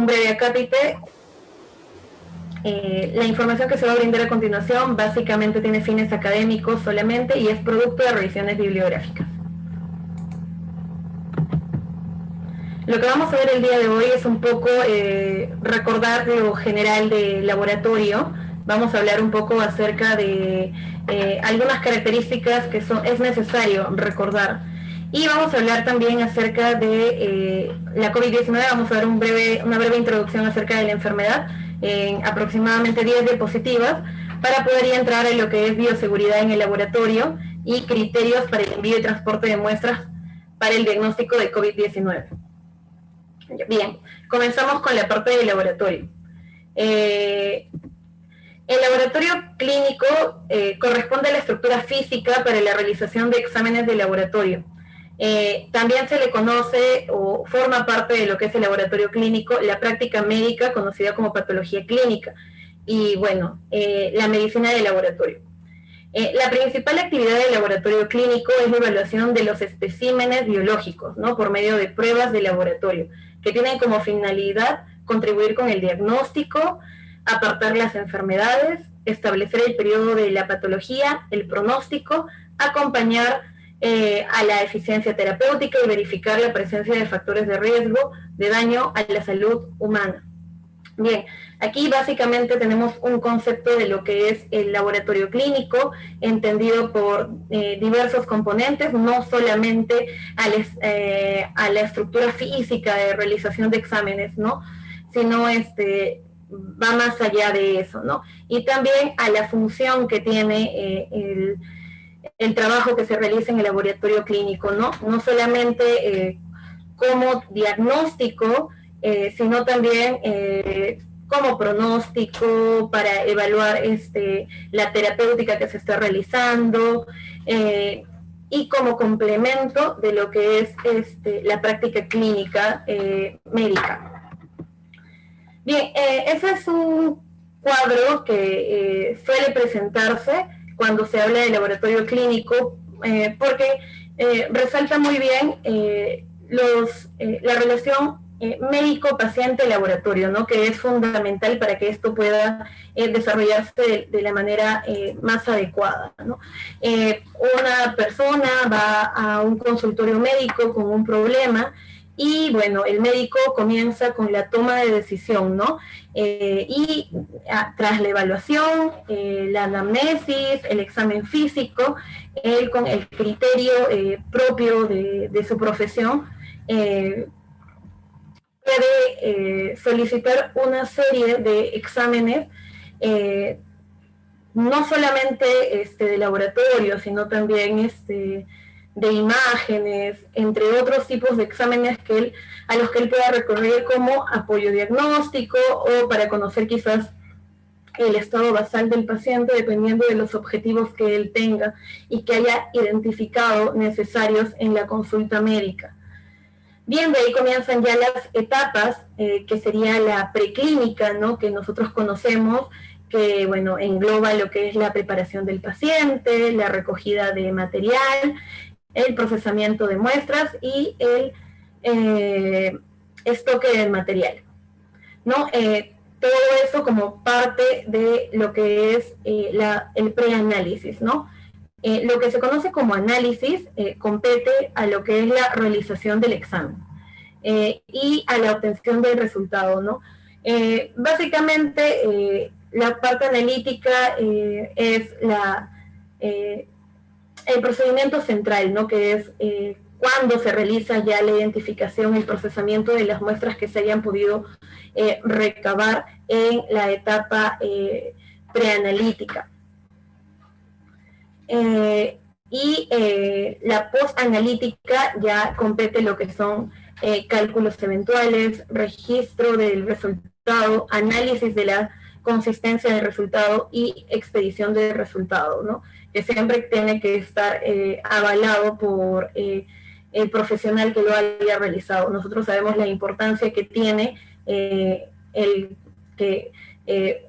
breve acápite. La información que se va a brindar a continuación básicamente tiene fines académicos solamente y es producto de revisiones bibliográficas. Lo que vamos a ver el día de hoy es un poco recordar lo general del laboratorio. Vamos a hablar un poco acerca de algunas características que es necesario recordar. Y vamos a hablar también acerca de la COVID-19. Vamos a dar una breve introducción acerca de la enfermedad en aproximadamente 10 diapositivas para poder ya entrar en lo que es bioseguridad en el laboratorio y criterios para el envío y transporte de muestras para el diagnóstico de COVID-19. Bien, comenzamos con la parte del laboratorio. El laboratorio clínico corresponde a la estructura física para la realización de exámenes de laboratorio. También se le conoce o forma parte de lo que es el laboratorio clínico la práctica médica conocida como patología clínica y bueno, la medicina de laboratorio. La principal actividad del laboratorio clínico es la evaluación de los especímenes biológicos, ¿no? Por medio de pruebas de laboratorio, que tienen como finalidad contribuir con el diagnóstico, apartar las enfermedades, establecer el periodo de la patología, el pronóstico, acompañar a la eficiencia terapéutica y verificar la presencia de factores de riesgo de daño a la salud humana. Bien, aquí básicamente tenemos un concepto de lo que es el laboratorio clínico, entendido por diversos componentes, no solamente a la estructura física de realización de exámenes, ¿no? Sino va más allá de eso, ¿no? Y también a la función que tiene el trabajo que se realiza en el laboratorio clínico, ¿no? No solamente como diagnóstico, sino también como pronóstico para evaluar la terapéutica que se está realizando y como complemento de lo que es la práctica clínica médica. Bien, ese es un cuadro que suele presentarse cuando se habla de laboratorio clínico, porque resalta muy bien la relación médico-paciente-laboratorio, ¿no? Que es fundamental para que esto pueda desarrollarse de la manera más adecuada, ¿no? Una persona va a un consultorio médico con un problema y bueno, el médico comienza con la toma de decisión, ¿no? Y tras la evaluación, la anamnesis, el examen físico, él con el criterio propio de su profesión, puede solicitar una serie de exámenes, no solamente de laboratorio, sino también de imágenes, entre otros tipos de exámenes a los que él pueda recurrir como apoyo diagnóstico o para conocer quizás el estado basal del paciente dependiendo de los objetivos que él tenga y que haya identificado necesarios en la consulta médica. Bien, de ahí comienzan ya las etapas, que sería la preclínica, ¿no? Que nosotros conocemos, que bueno, engloba lo que es la preparación del paciente, la recogida de material, el procesamiento de muestras y el estoque del material, ¿no? Todo eso como parte de lo que es el preanálisis, ¿no? Lo que se conoce como análisis compete a lo que es la realización del examen y a la obtención del resultado, ¿no? Básicamente, la parte analítica es el procedimiento central, ¿no? Que es cuando se realiza ya la identificación y el procesamiento de las muestras que se hayan podido recabar en la etapa preanalítica. Y la postanalítica ya compete lo que son cálculos eventuales, registro del resultado, análisis de la consistencia del resultado y expedición del resultado, ¿no? Que siempre tiene que estar avalado por el profesional que lo haya realizado. Nosotros sabemos la importancia que tiene que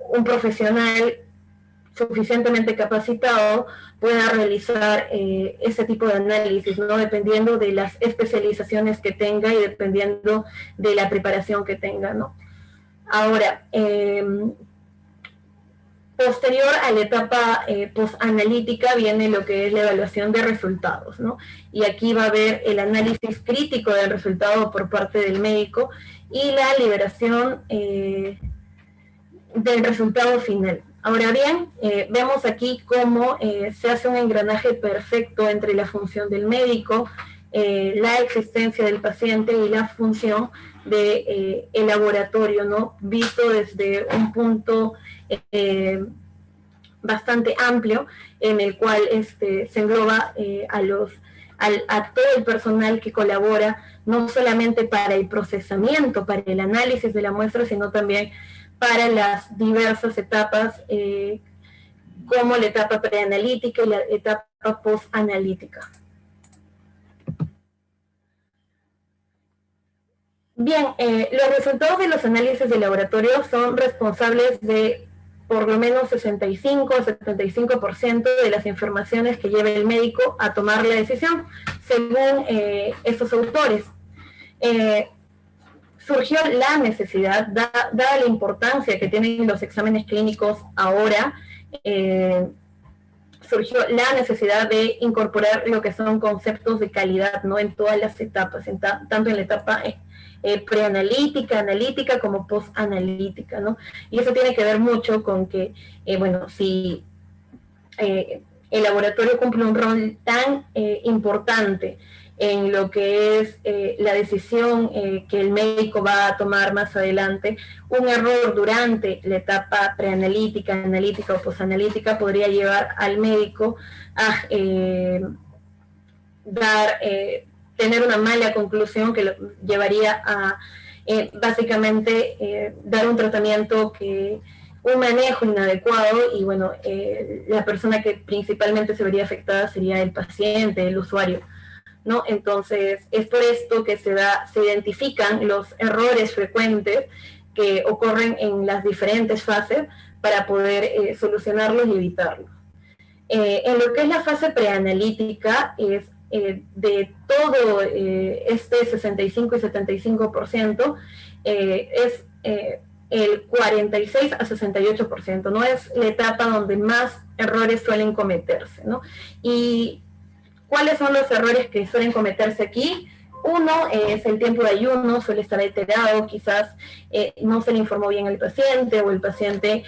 un profesional suficientemente capacitado pueda realizar ese tipo de análisis, ¿no? Dependiendo de las especializaciones que tenga y dependiendo de la preparación que tenga, ¿no? Ahora, posterior a la etapa post-analítica viene lo que es la evaluación de resultados, ¿no? Y aquí va a haber el análisis crítico del resultado por parte del médico y la liberación del resultado final. Ahora bien, vemos aquí cómo se hace un engranaje perfecto entre la función del médico, la existencia del paciente y la función del laboratorio, ¿no? Visto desde un punto bastante amplio en el cual se engloba a todo el personal que colabora, no solamente para el procesamiento, para el análisis de la muestra, sino también para las diversas etapas, como la etapa preanalítica y la etapa postanalítica. Bien, los resultados de los análisis de laboratorio son responsables de por lo menos 65-75% de las informaciones que lleva el médico a tomar la decisión, según estos autores. Surgió la necesidad, dada la importancia que tienen los exámenes clínicos ahora, surgió la necesidad de incorporar lo que son conceptos de calidad, ¿no? En todas las etapas, tanto en la etapa preanalítica, analítica como postanalítica, ¿no? Y eso tiene que ver mucho con que, bueno, si el laboratorio cumple un rol tan importante en lo que es la decisión que el médico va a tomar más adelante, un error durante la etapa preanalítica, analítica o posanalítica podría llevar al médico a tener una mala conclusión que lo llevaría a básicamente dar un tratamiento un manejo inadecuado y bueno, la persona que principalmente se vería afectada sería el paciente, el usuario, ¿no? Entonces, es por esto que se identifican los errores frecuentes que ocurren en las diferentes fases para poder solucionarlos y evitarlos. En lo que es la fase preanalítica, es de todo este 65 y 75%, es el 46 a 68%, ¿no? Es la etapa donde más errores suelen cometerse, ¿no? Y ¿cuáles son los errores que suelen cometerse aquí? Uno es el tiempo de ayuno, suele estar alterado, quizás no se le informó bien al paciente o el paciente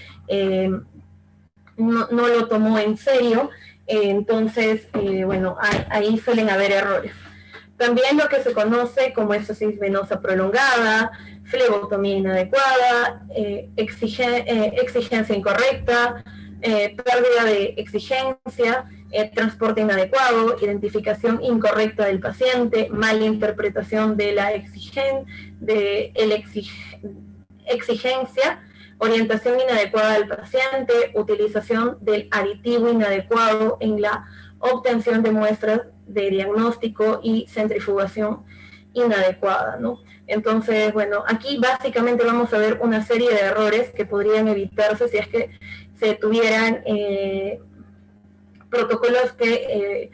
no lo tomó en serio, entonces, bueno, ahí suelen haber errores. También lo que se conoce como éstasis venosa prolongada, flebotomía inadecuada, exigencia incorrecta, pérdida de exigencia, transporte inadecuado, identificación incorrecta del paciente, mala interpretación de la exigencia, orientación inadecuada del paciente, utilización del aditivo inadecuado en la obtención de muestras de diagnóstico y centrifugación inadecuada, ¿no? Entonces, bueno, aquí básicamente vamos a ver una serie de errores que podrían evitarse si es que se tuvieran protocolos que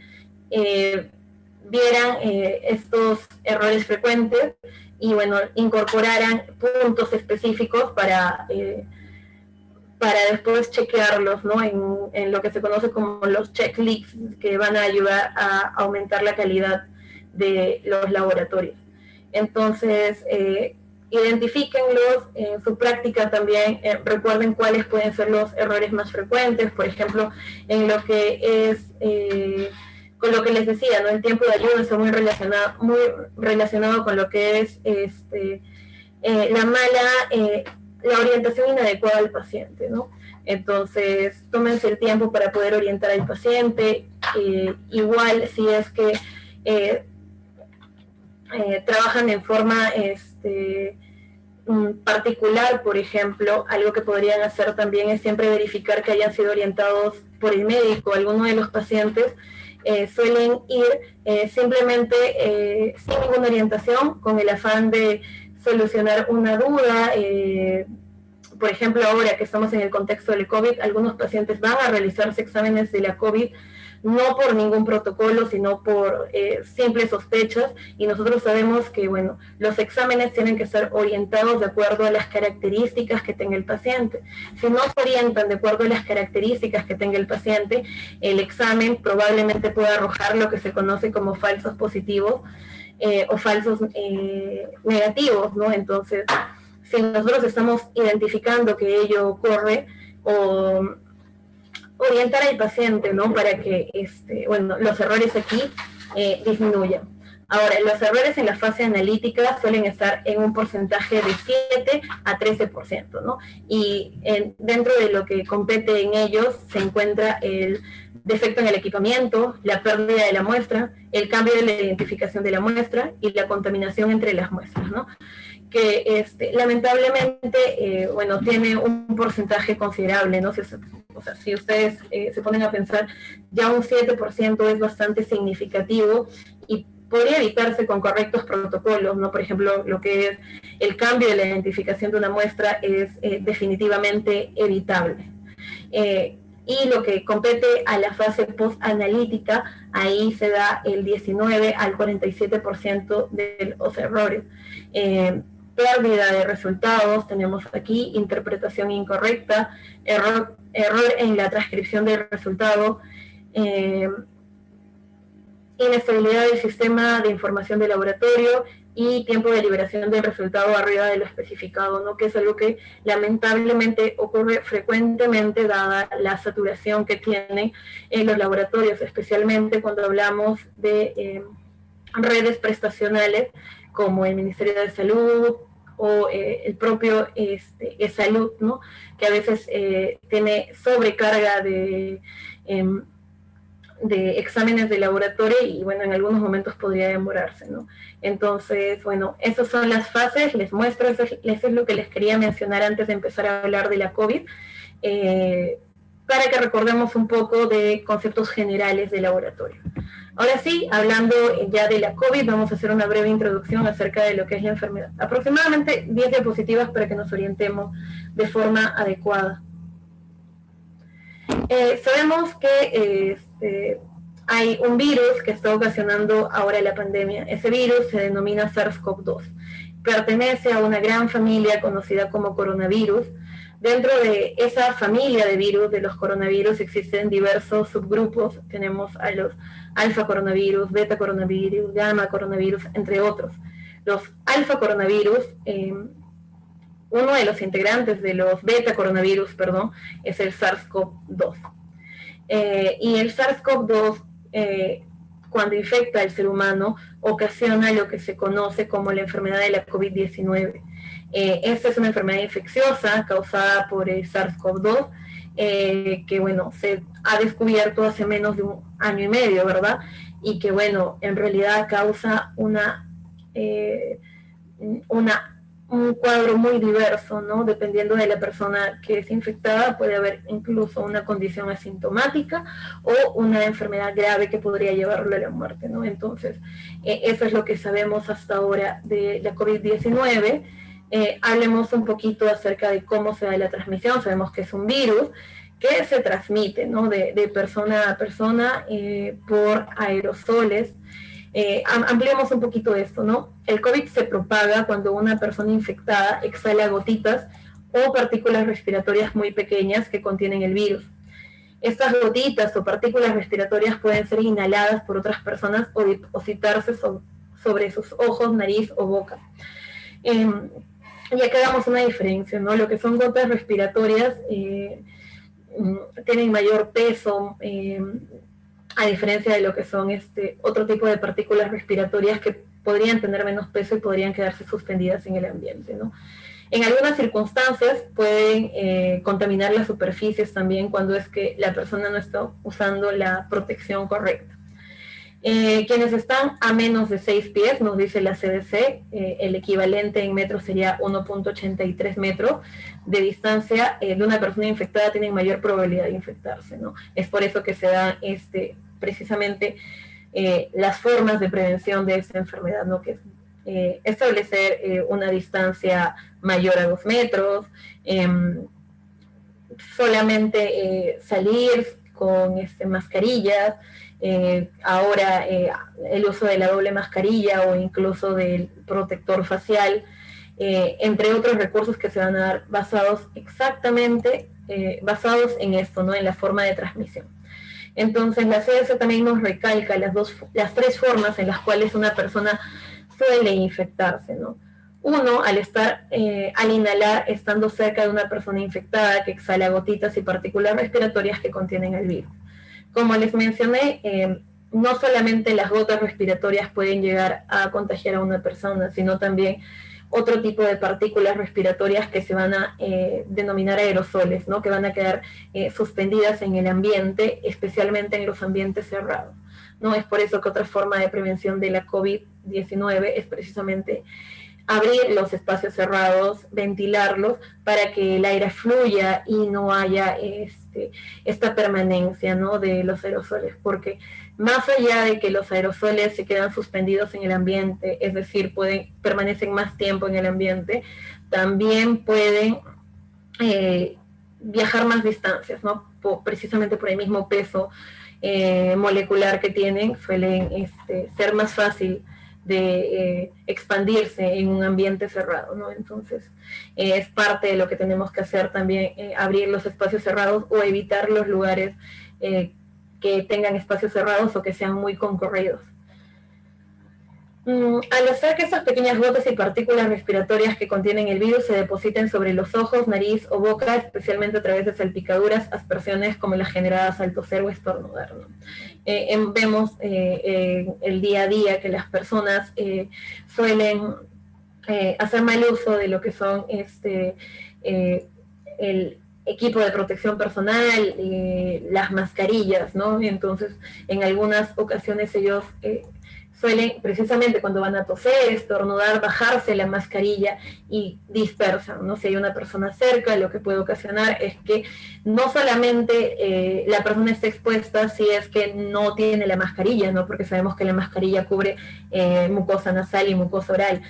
vieran estos errores frecuentes y, bueno, incorporaran puntos específicos para después chequearlos, ¿no? En lo que se conoce como los checklists, que van a ayudar a aumentar la calidad de los laboratorios. Entonces, identifíquenlos en su práctica también, recuerden cuáles pueden ser los errores más frecuentes, por ejemplo, en lo que es, con lo que les decía, ¿no? El tiempo de ayuno está muy relacionado con lo que es la orientación inadecuada al paciente, ¿no? Entonces, tómense el tiempo para poder orientar al paciente, igual si es que trabajan en forma particular, por ejemplo, algo que podrían hacer también es siempre verificar que hayan sido orientados por el médico. Algunos de los pacientes suelen ir simplemente sin ninguna orientación, con el afán de solucionar una duda, por ejemplo, ahora que estamos en el contexto del COVID, algunos pacientes van a realizarse exámenes de la COVID no por ningún protocolo, sino por simples sospechas, y nosotros sabemos que, bueno, los exámenes tienen que ser orientados de acuerdo a las características que tenga el paciente. Si no se orientan de acuerdo a las características que tenga el paciente, el examen probablemente pueda arrojar lo que se conoce como falsos positivos o falsos negativos, ¿no? Entonces, si nosotros estamos identificando que ello ocurre, o orientar al paciente, ¿no? Para que, bueno, los errores aquí disminuyan. Ahora, los errores en la fase analítica suelen estar en un porcentaje de 7 a 13%, ¿no? Y dentro de lo que compete en ellos se encuentra el defecto en el equipamiento, la pérdida de la muestra, el cambio de la identificación de la muestra y la contaminación entre las muestras, ¿no? Que lamentablemente, bueno, tiene un porcentaje considerable, ¿no? O sea, si ustedes se ponen a pensar, ya un 7% es bastante significativo y podría evitarse con correctos protocolos, ¿no? Por ejemplo, lo que es el cambio de la identificación de una muestra es definitivamente evitable. Y lo que compete a la fase post-analítica, ahí se da el 19 al 47% de los errores. Pérdida de resultados, tenemos aquí interpretación incorrecta, error en la transcripción del resultado, inestabilidad del sistema de información del laboratorio y tiempo de liberación del resultado arriba de lo especificado, ¿no? Que es algo que lamentablemente ocurre frecuentemente dada la saturación que tienen en los laboratorios, especialmente cuando hablamos de redes prestacionales como el Ministerio de Salud o el propio Salud, ¿no? Que a veces tiene sobrecarga de exámenes de laboratorio y, bueno, en algunos momentos podría demorarse, ¿no? Entonces, bueno, esas son las fases, les muestro, eso es lo que les quería mencionar antes de empezar a hablar de la COVID, para que recordemos un poco de conceptos generales de laboratorio. Ahora sí, hablando ya de la COVID, vamos a hacer una breve introducción acerca de lo que es la enfermedad. Aproximadamente 10 diapositivas para que nos orientemos de forma adecuada. Sabemos que hay un virus que está ocasionando ahora la pandemia. Ese virus se denomina SARS-CoV-2. Pertenece a una gran familia conocida como coronavirus. Dentro de esa familia de virus, de los coronavirus, existen diversos subgrupos. Tenemos a los alfa coronavirus, beta coronavirus, gamma coronavirus, entre otros. Los alfa coronavirus, uno de los integrantes de los beta coronavirus, perdón, es el SARS-CoV-2. Y el SARS-CoV-2, cuando infecta al ser humano, ocasiona lo que se conoce como la enfermedad de la COVID-19. Esta es una enfermedad infecciosa causada por el SARS-CoV-2, que, bueno, se ha descubierto hace menos de un año y medio, ¿verdad? Y que, bueno, en realidad causa un cuadro muy diverso, ¿no? Dependiendo de la persona que es infectada, puede haber incluso una condición asintomática o una enfermedad grave que podría llevarlo a la muerte, ¿no? Entonces, eso es lo que sabemos hasta ahora de la COVID-19. Hablemos un poquito acerca de cómo se da la transmisión. Sabemos que es un virus que se transmite, ¿no? De persona a persona por aerosoles. Ampliemos un poquito esto, ¿no? El COVID se propaga cuando una persona infectada exhala gotitas o partículas respiratorias muy pequeñas que contienen el virus. Estas gotitas o partículas respiratorias pueden ser inhaladas por otras personas o depositarse sobre sus ojos, nariz o boca. Y acá damos una diferencia, ¿no? Lo que son gotas respiratorias tienen mayor peso, a diferencia de lo que son otro tipo de partículas respiratorias que podrían tener menos peso y podrían quedarse suspendidas en el ambiente, ¿no? En algunas circunstancias pueden contaminar las superficies también cuando es que la persona no está usando la protección correcta. Quienes están a menos de 6 pies, nos dice la CDC, el equivalente en metros sería 1.83 metros de distancia de una persona infectada, tienen mayor probabilidad de infectarse, ¿no? Es por eso que se dan precisamente las formas de prevención de esta enfermedad, ¿no? Que es establecer una distancia mayor a 2 metros, solamente salir con mascarillas, ahora el uso de la doble mascarilla o incluso del protector facial, entre otros recursos que se van a dar basados exactamente, basados en esto, ¿no? En la forma de transmisión. Entonces la CDC también nos recalca las tres formas en las cuales una persona suele infectarse, ¿no? Uno, al inhalar, estando cerca de una persona infectada que exhala gotitas y partículas respiratorias que contienen el virus. Como les mencioné, no solamente las gotas respiratorias pueden llegar a contagiar a una persona, sino también otro tipo de partículas respiratorias que se van a denominar aerosoles, ¿no? Que van a quedar suspendidas en el ambiente, especialmente en los ambientes cerrados, ¿no? Es por eso que otra forma de prevención de la COVID-19 es precisamente abrir los espacios cerrados, ventilarlos para que el aire fluya y no haya esta permanencia, ¿no? De los aerosoles, porque más allá de que los aerosoles se quedan suspendidos en el ambiente, es decir, permanecen más tiempo en el ambiente, también pueden viajar más distancias, ¿no? Precisamente por el mismo peso molecular que tienen, suelen ser más fácil de expandirse en un ambiente cerrado, ¿no? Entonces, es parte de lo que tenemos que hacer también, abrir los espacios cerrados o evitar los lugares que tengan espacios cerrados o que sean muy concurridos. Al hacer que estas pequeñas gotas y partículas respiratorias que contienen el virus se depositen sobre los ojos, nariz o boca, especialmente a través de salpicaduras, aspersiones como las generadas al toser o estornudar, ¿no? Vemos el día a día que las personas suelen hacer mal uso de lo que son el equipo de protección personal, las mascarillas, ¿no? Entonces, en algunas ocasiones ellos suelen, precisamente cuando van a toser, estornudar, bajarse la mascarilla y dispersan, ¿no? Si hay una persona cerca, lo que puede ocasionar es que no solamente la persona esté expuesta si es que no tiene la mascarilla, ¿no? Porque sabemos que la mascarilla cubre mucosa nasal y mucosa oral.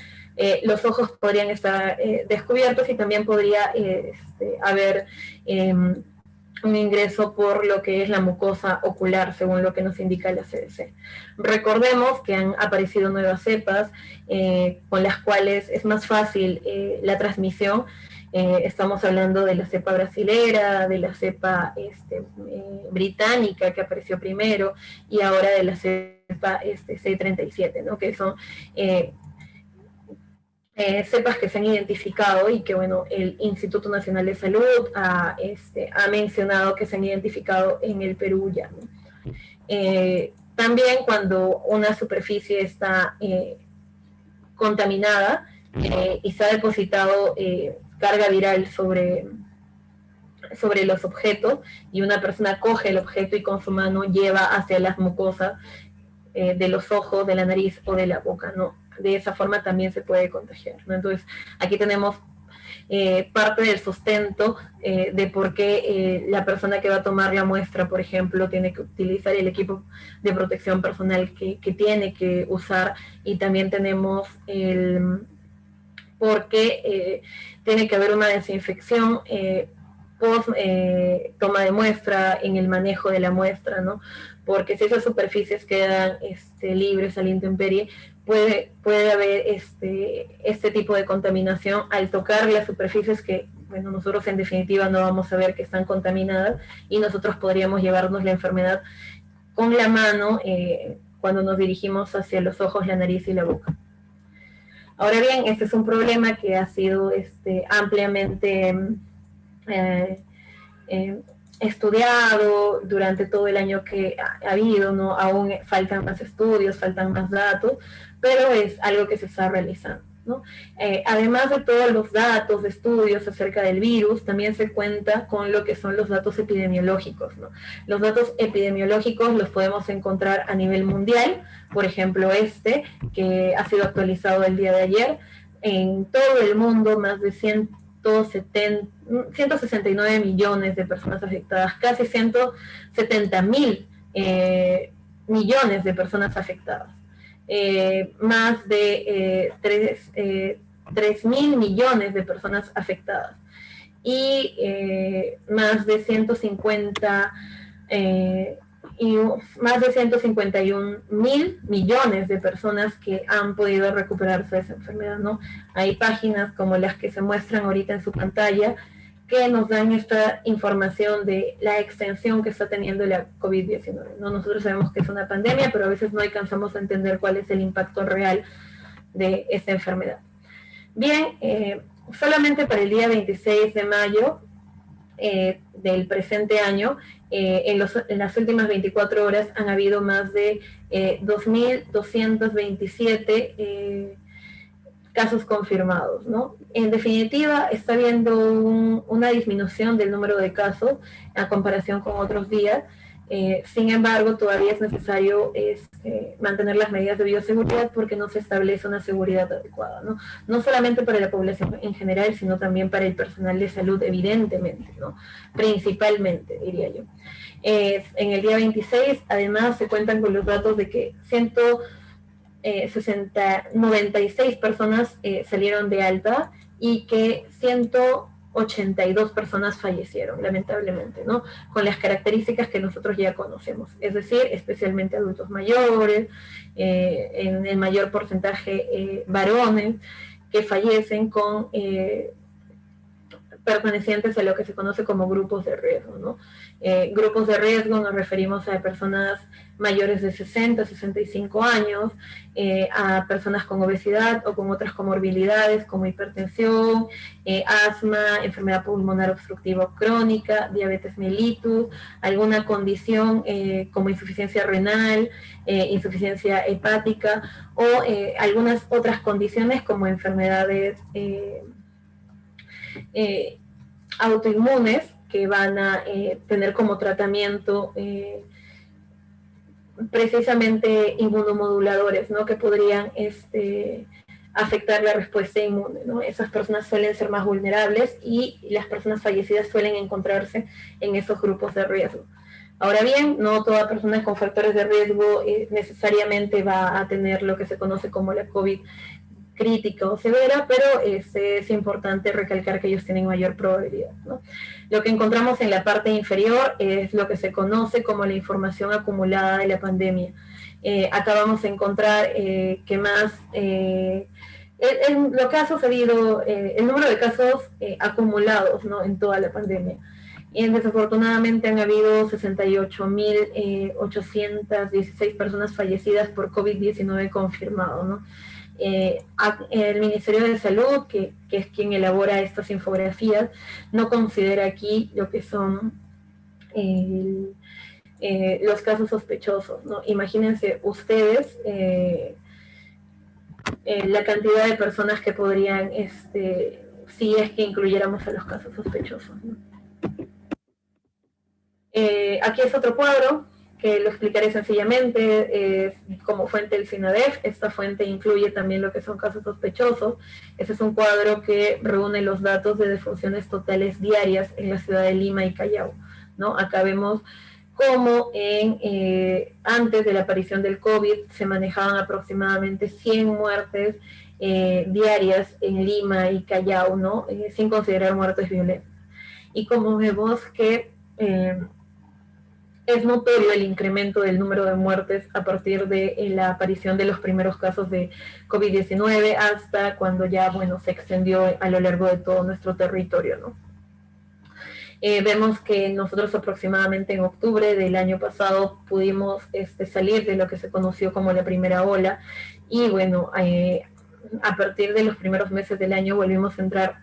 Los ojos podrían estar descubiertos y también podría haber un ingreso por lo que es la mucosa ocular, según lo que nos indica la CDC. Recordemos que han aparecido nuevas cepas con las cuales es más fácil la transmisión. Estamos hablando de la cepa brasilera, de la cepa británica que apareció primero y ahora de la cepa C37, ¿no? Que son cepas que se han identificado y que, bueno, el Instituto Nacional de Salud ha mencionado que se han identificado en el Perú ya, ¿no? También cuando una superficie está contaminada y se ha depositado carga viral sobre los objetos y una persona coge el objeto y con su mano lleva hacia las mucosas de los ojos, de la nariz o de la boca, ¿no? De esa forma también se puede contagiar, ¿no? Entonces, aquí tenemos parte del sustento de por qué la persona que va a tomar la muestra, por ejemplo, tiene que utilizar el equipo de protección personal que tiene que usar, y también tenemos el por qué tiene que haber una desinfección post toma de muestra, en el manejo de la muestra, ¿no? Porque si esas superficies quedan libres a la intemperie, puede haber este tipo de contaminación al tocar las superficies que, bueno, nosotros en definitiva no vamos a ver que están contaminadas y nosotros podríamos llevarnos la enfermedad con la mano cuando nos dirigimos hacia los ojos, la nariz y la boca. Ahora bien, este es un problema que ha sido ampliamente estudiado durante todo el año que ha habido, ¿no? Aún faltan más estudios, faltan más datos, pero es algo que se está realizando, ¿no? Además de todos los datos, estudios acerca del virus, también se cuenta con lo que son los datos epidemiológicos, ¿no? Los datos epidemiológicos los podemos encontrar a nivel mundial, por ejemplo que ha sido actualizado el día de ayer. En todo el mundo, más de 169 millones de personas afectadas, casi 170.000 millones de personas afectadas. más de 3.000 millones de personas afectadas y más de 150 y más de 151 mil millones de personas que han podido recuperarse de esa enfermedad, ¿no? Hay páginas como las que se muestran ahorita en su pantalla que nos dan esta información de la extensión que está teniendo la COVID-19, ¿no? Nosotros sabemos que es una pandemia, pero a veces no alcanzamos a entender cuál es el impacto real de esta enfermedad. Bien, solamente para el día 26 de mayo del presente año, en las últimas 24 horas han habido más de 2.227 casos confirmados, ¿no? En definitiva, está habiendo una disminución del número de casos a comparación con otros días. Sin embargo, todavía es necesario mantener las medidas de bioseguridad porque no se establece una seguridad adecuada, ¿no? No solamente para la población en general, sino también para el personal de salud, evidentemente, ¿no? Principalmente, diría yo. En el día 26, además, se cuentan con los datos de que 96 personas salieron de alta y que 182 personas fallecieron, lamentablemente, ¿no? Con las características que nosotros ya conocemos, es decir, especialmente adultos mayores, en el mayor porcentaje varones que fallecen con pertenecientes a lo que se conoce como grupos de riesgo, ¿no? Grupos de riesgo nos referimos a personas mayores de 60, 65 años, a personas con obesidad o con otras comorbilidades como hipertensión, asma, enfermedad pulmonar obstructiva crónica, diabetes mellitus, alguna condición como insuficiencia renal, insuficiencia hepática o algunas otras condiciones como enfermedades autoinmunes que van a tener como tratamiento precisamente inmunomoduladores, ¿no? Que podrían afectar la respuesta inmune, ¿no? Esas personas suelen ser más vulnerables y las personas fallecidas suelen encontrarse en esos grupos de riesgo. Ahora bien, no toda persona con factores de riesgo necesariamente va a tener lo que se conoce como la COVID crítica o severa, pero es importante recalcar que ellos tienen mayor probabilidad, ¿no? Lo que encontramos en la parte inferior es lo que se conoce como la información acumulada de la pandemia. Acá vamos a encontrar que más lo que ha sucedido, el número de casos acumulados, ¿no? En toda la pandemia. Y desafortunadamente han habido 68.816 personas fallecidas por COVID-19 confirmado, ¿no? El Ministerio de Salud, que es quien elabora estas infografías, no considera aquí lo que son los casos sospechosos, ¿no? Imagínense ustedes la cantidad de personas que podrían, si es que incluyéramos a los casos sospechosos, ¿no? Aquí es otro cuadro que lo explicaré sencillamente como fuente del CINADEF. Esta fuente incluye también lo que son casos sospechosos. Este es un cuadro que reúne los datos de defunciones totales diarias en la ciudad de Lima y Callao, ¿no? Acá vemos cómo antes de la aparición del COVID se manejaban aproximadamente 100 muertes diarias en Lima y Callao, ¿no? Sin considerar muertes violentas. Y como vemos que es notorio el incremento del número de muertes a partir de la aparición de los primeros casos de COVID-19 hasta cuando ya, bueno, se extendió a lo largo de todo nuestro territorio, ¿no? Vemos que nosotros aproximadamente en octubre del año pasado pudimos salir de lo que se conoció como la primera ola y, bueno, a partir de los primeros meses del año volvimos a entrar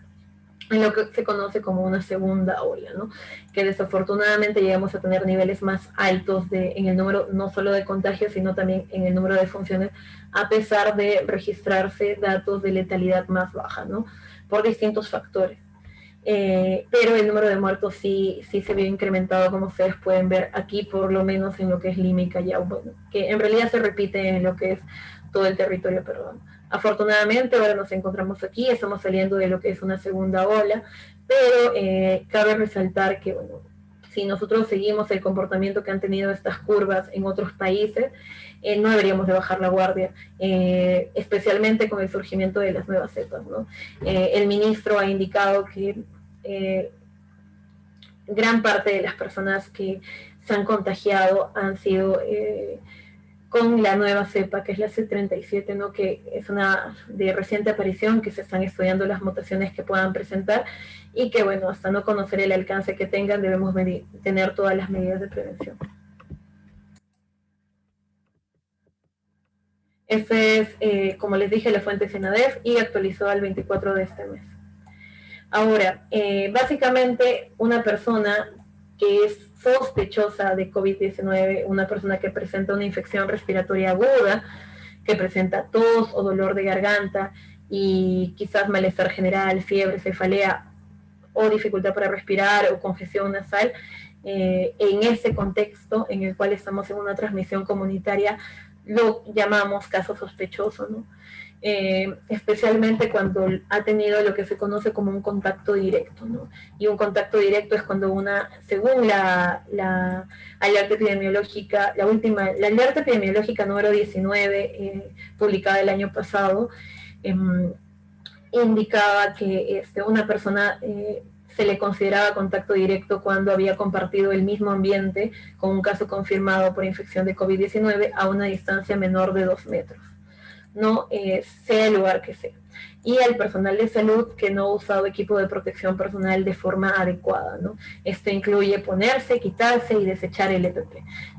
en lo que se conoce como una segunda ola, ¿no? Que desafortunadamente llegamos a tener niveles más altos en el número no solo de contagios, sino también en el número de funciones, a pesar de registrarse datos de letalidad más baja, ¿no? Por distintos factores. Pero el número de muertos sí se vio incrementado, como ustedes pueden ver aquí, por lo menos en lo que es Lima y Callao, bueno, que en realidad se repite en lo que es todo el territorio peruano. Afortunadamente ahora nos encontramos aquí, estamos saliendo de lo que es una segunda ola, pero cabe resaltar que, bueno, si nosotros seguimos el comportamiento que han tenido estas curvas en otros países, no deberíamos de bajar la guardia, especialmente con el surgimiento de las nuevas cepas, ¿no? El ministro ha indicado que gran parte de las personas que se han contagiado han sido con la nueva cepa, que es la C37, ¿no? Que es una de reciente aparición, que se están estudiando las mutaciones que puedan presentar y que, bueno, hasta no conocer el alcance que tengan, debemos tener todas las medidas de prevención. Ese es, como les dije, la fuente Senadef y actualizó al 24 de este mes. Ahora, básicamente una persona que es sospechosa de COVID-19, una persona que presenta una infección respiratoria aguda, que presenta tos o dolor de garganta y quizás malestar general, fiebre, cefalea o dificultad para respirar o congestión nasal, en ese contexto en el cual estamos en una transmisión comunitaria, lo llamamos caso sospechoso, ¿no? Especialmente cuando ha tenido lo que se conoce como un contacto directo, ¿no? Y un contacto directo es cuando según la alerta epidemiológica, la alerta epidemiológica número 19, publicada el año pasado, indicaba que una persona se le consideraba contacto directo cuando había compartido el mismo ambiente con un caso confirmado por infección de COVID-19 a una distancia menor de 2 metros. No sea el lugar que sea. Y al personal de salud que no ha usado equipo de protección personal de forma adecuada, ¿no? Esto incluye ponerse, quitarse y desechar el EPP.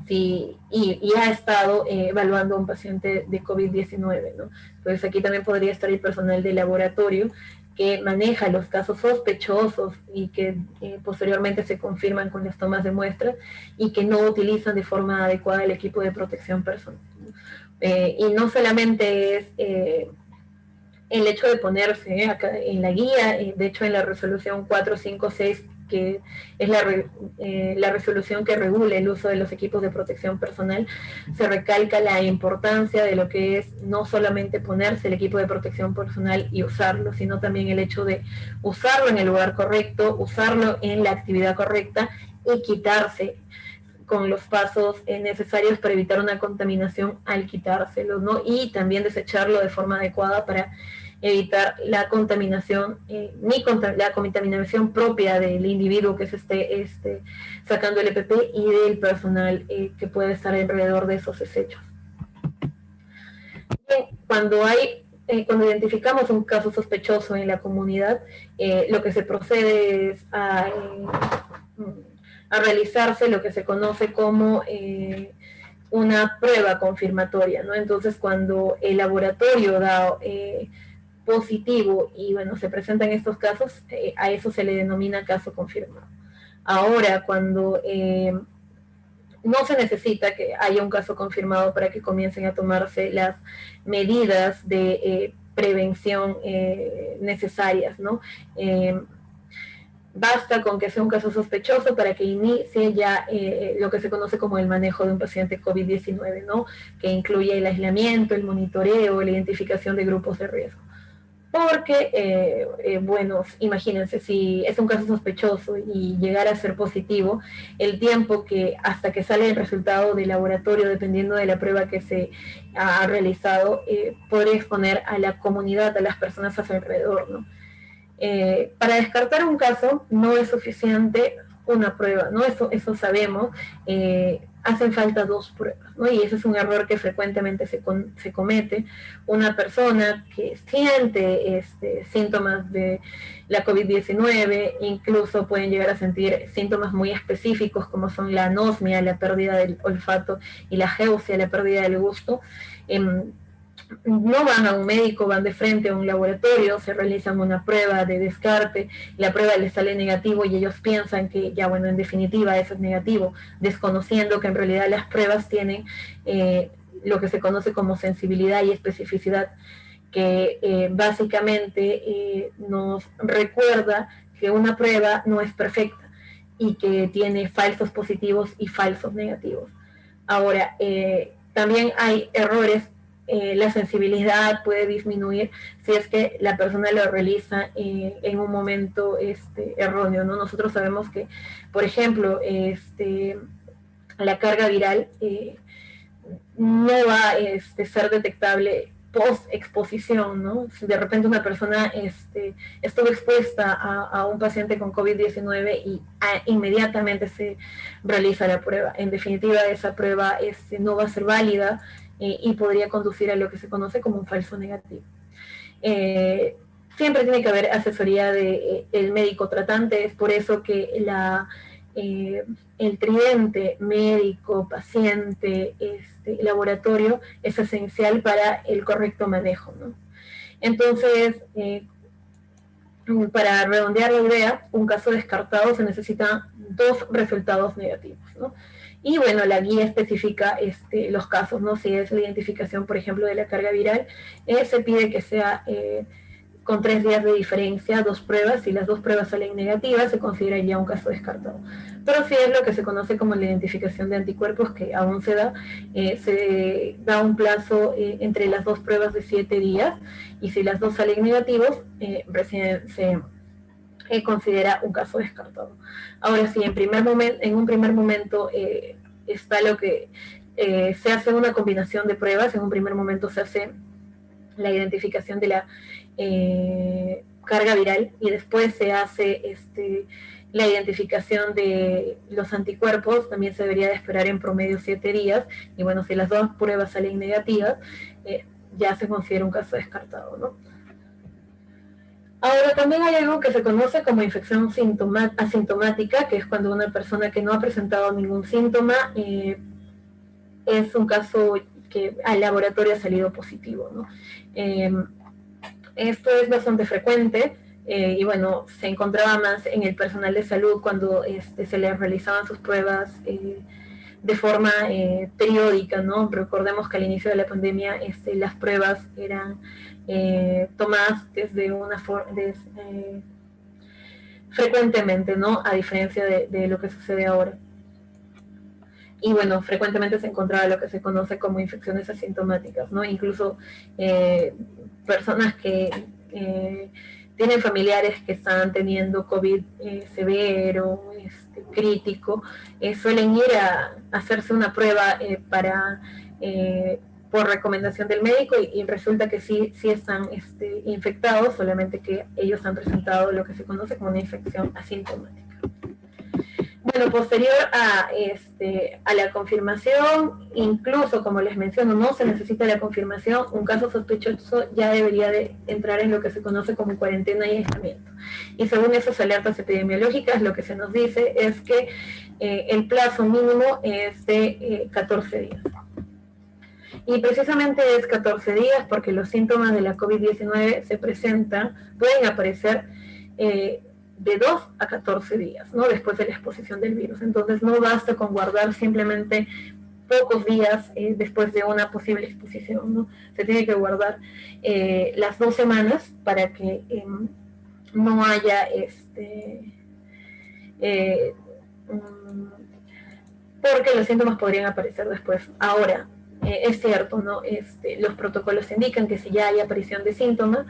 Sí, y ha estado evaluando a un paciente de COVID-19, ¿no? Entonces aquí también podría estar el personal de laboratorio que maneja los casos sospechosos y que posteriormente se confirman con las tomas de muestras y que no utilizan de forma adecuada el equipo de protección personal. Y no solamente es el hecho de ponerse acá en la guía, de hecho en la resolución 456, que es la resolución que regula el uso de los equipos de protección personal, se recalca la importancia de lo que es no solamente ponerse el equipo de protección personal y usarlo, sino también el hecho de usarlo en el lugar correcto, usarlo en la actividad correcta y quitarse con los pasos necesarios para evitar una contaminación al quitárselo, ¿no? Y también desecharlo de forma adecuada para evitar la contaminación, la contaminación propia del individuo que se esté sacando el EPP y del personal que puede estar alrededor de esos desechos. Bien, cuando identificamos un caso sospechoso en la comunidad, lo que se procede es a realizarse lo que se conoce como una prueba confirmatoria, ¿no? Entonces, cuando el laboratorio da positivo y, bueno, se presentan estos casos, a eso se le denomina caso confirmado. Ahora, cuando no se necesita que haya un caso confirmado para que comiencen a tomarse las medidas de prevención necesarias, ¿no? Basta con que sea un caso sospechoso para que inicie ya lo que se conoce como el manejo de un paciente COVID-19, ¿no? Que incluye el aislamiento, el monitoreo, la identificación de grupos de riesgo. Porque, bueno, imagínense, si es un caso sospechoso y llegara a ser positivo, el tiempo que hasta que sale el resultado del laboratorio, dependiendo de la prueba que se ha realizado, podría exponer a la comunidad, a las personas a su alrededor, ¿no? Para descartar un caso no es suficiente una prueba, ¿no? Eso sabemos, hacen falta 2 pruebas, ¿no? Y ese es un error que frecuentemente se comete. Una persona que siente síntomas de la COVID-19, incluso pueden llegar a sentir síntomas muy específicos como son la anosmia, la pérdida del olfato, y la geusia, la pérdida del gusto. No van a un médico, van de frente a un laboratorio, se realizan una prueba de descarte, la prueba les sale negativo y ellos piensan que ya, bueno, en definitiva eso es negativo, desconociendo que en realidad las pruebas tienen lo que se conoce como sensibilidad y especificidad, que básicamente nos recuerda que una prueba no es perfecta y que tiene falsos positivos y falsos negativos. Ahora, también hay errores la sensibilidad puede disminuir si es que la persona lo realiza en un momento erróneo, ¿no? Nosotros sabemos que, por ejemplo, la carga viral no va a ser detectable post-exposición, ¿no? Si de repente una persona estuvo expuesta a un paciente con COVID-19 y inmediatamente se realiza la prueba. En definitiva, esa prueba no va a ser válida y podría conducir a lo que se conoce como un falso negativo. Siempre tiene que haber asesoría del médico tratante, es por eso que el tridente médico, paciente, laboratorio es esencial para el correcto manejo, ¿no? Entonces, para redondear la idea, un caso descartado se necesitan 2 resultados negativos, ¿no? Y bueno, la guía especifica los casos, ¿no? Si es la identificación, por ejemplo, de la carga viral, se pide que sea con 3 días de diferencia, 2 pruebas. Si las 2 pruebas salen negativas, se considera ya un caso descartado. Pero si es lo que se conoce como la identificación de anticuerpos, que aún se da un plazo entre las 2 pruebas de 7 días, y si las 2 salen negativos, recién se considera un caso descartado. Ahora sí, en un primer momento está lo que se hace una combinación de pruebas. En un primer momento se hace la identificación de la carga viral y después se hace la identificación de los anticuerpos. También se debería de esperar en promedio 7 días, y bueno, si las 2 pruebas salen negativas, ya se considera un caso descartado, ¿no? Ahora, también hay algo que se conoce como infección asintomática, que es cuando una persona que no ha presentado ningún síntoma es un caso que al laboratorio ha salido positivo, ¿no? Esto es bastante frecuente y bueno, se encontraba más en el personal de salud cuando se les realizaban sus pruebas de forma periódica, ¿no? Recordemos que al inicio de la pandemia las pruebas eran tomadas desde una forma frecuentemente, ¿no? A diferencia de lo que sucede ahora. Y bueno, frecuentemente se encontraba lo que se conoce como infecciones asintomáticas, ¿no? Incluso personas que tienen familiares que están teniendo COVID severo, crítico, suelen ir a hacerse una prueba por recomendación del médico y resulta que sí están infectados, solamente que ellos han presentado lo que se conoce como una infección asintomática. Bueno, posterior a la confirmación, incluso como les menciono, no se necesita la confirmación, un caso sospechoso ya debería de entrar en lo que se conoce como cuarentena y aislamiento. Y según esas alertas epidemiológicas, lo que se nos dice es que el plazo mínimo es de 14 días. Y precisamente es 14 días porque los síntomas de la COVID-19 pueden aparecer de 2 a 14 días, ¿no? Después de la exposición del virus. Entonces no basta con guardar simplemente pocos días después de una posible exposición, ¿no? Se tiene que guardar las 2 semanas para que no haya porque los síntomas podrían aparecer después. Ahora, es cierto, ¿no? Los protocolos indican que si ya hay aparición de síntomas,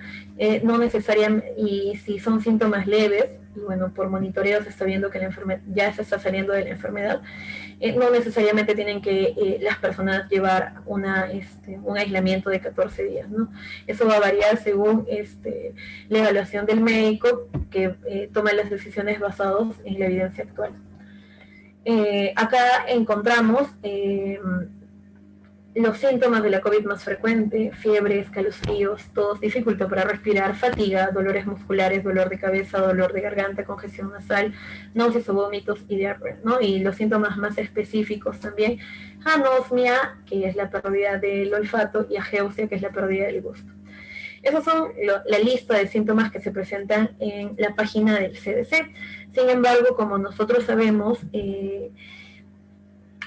no necesariamente, y si son síntomas leves, y bueno, por monitoreo se está viendo que la enfermedad ya se está saliendo de la enfermedad, no necesariamente tienen que las personas llevar un aislamiento de 14 días, ¿no? Eso va a variar según la evaluación del médico que toma las decisiones basadas en la evidencia actual. Acá encontramos los síntomas de la COVID más frecuente: fiebre, escalofríos, tos, dificultad para respirar, fatiga, dolores musculares, dolor de cabeza, dolor de garganta, congestión nasal, náuseas o vómitos y diarrea, ¿no? Y los síntomas más específicos también: anosmia, que es la pérdida del olfato, y ageusia, que es la pérdida del gusto. Esas son la lista de síntomas que se presentan en la página del CDC. Sin embargo, como nosotros sabemos,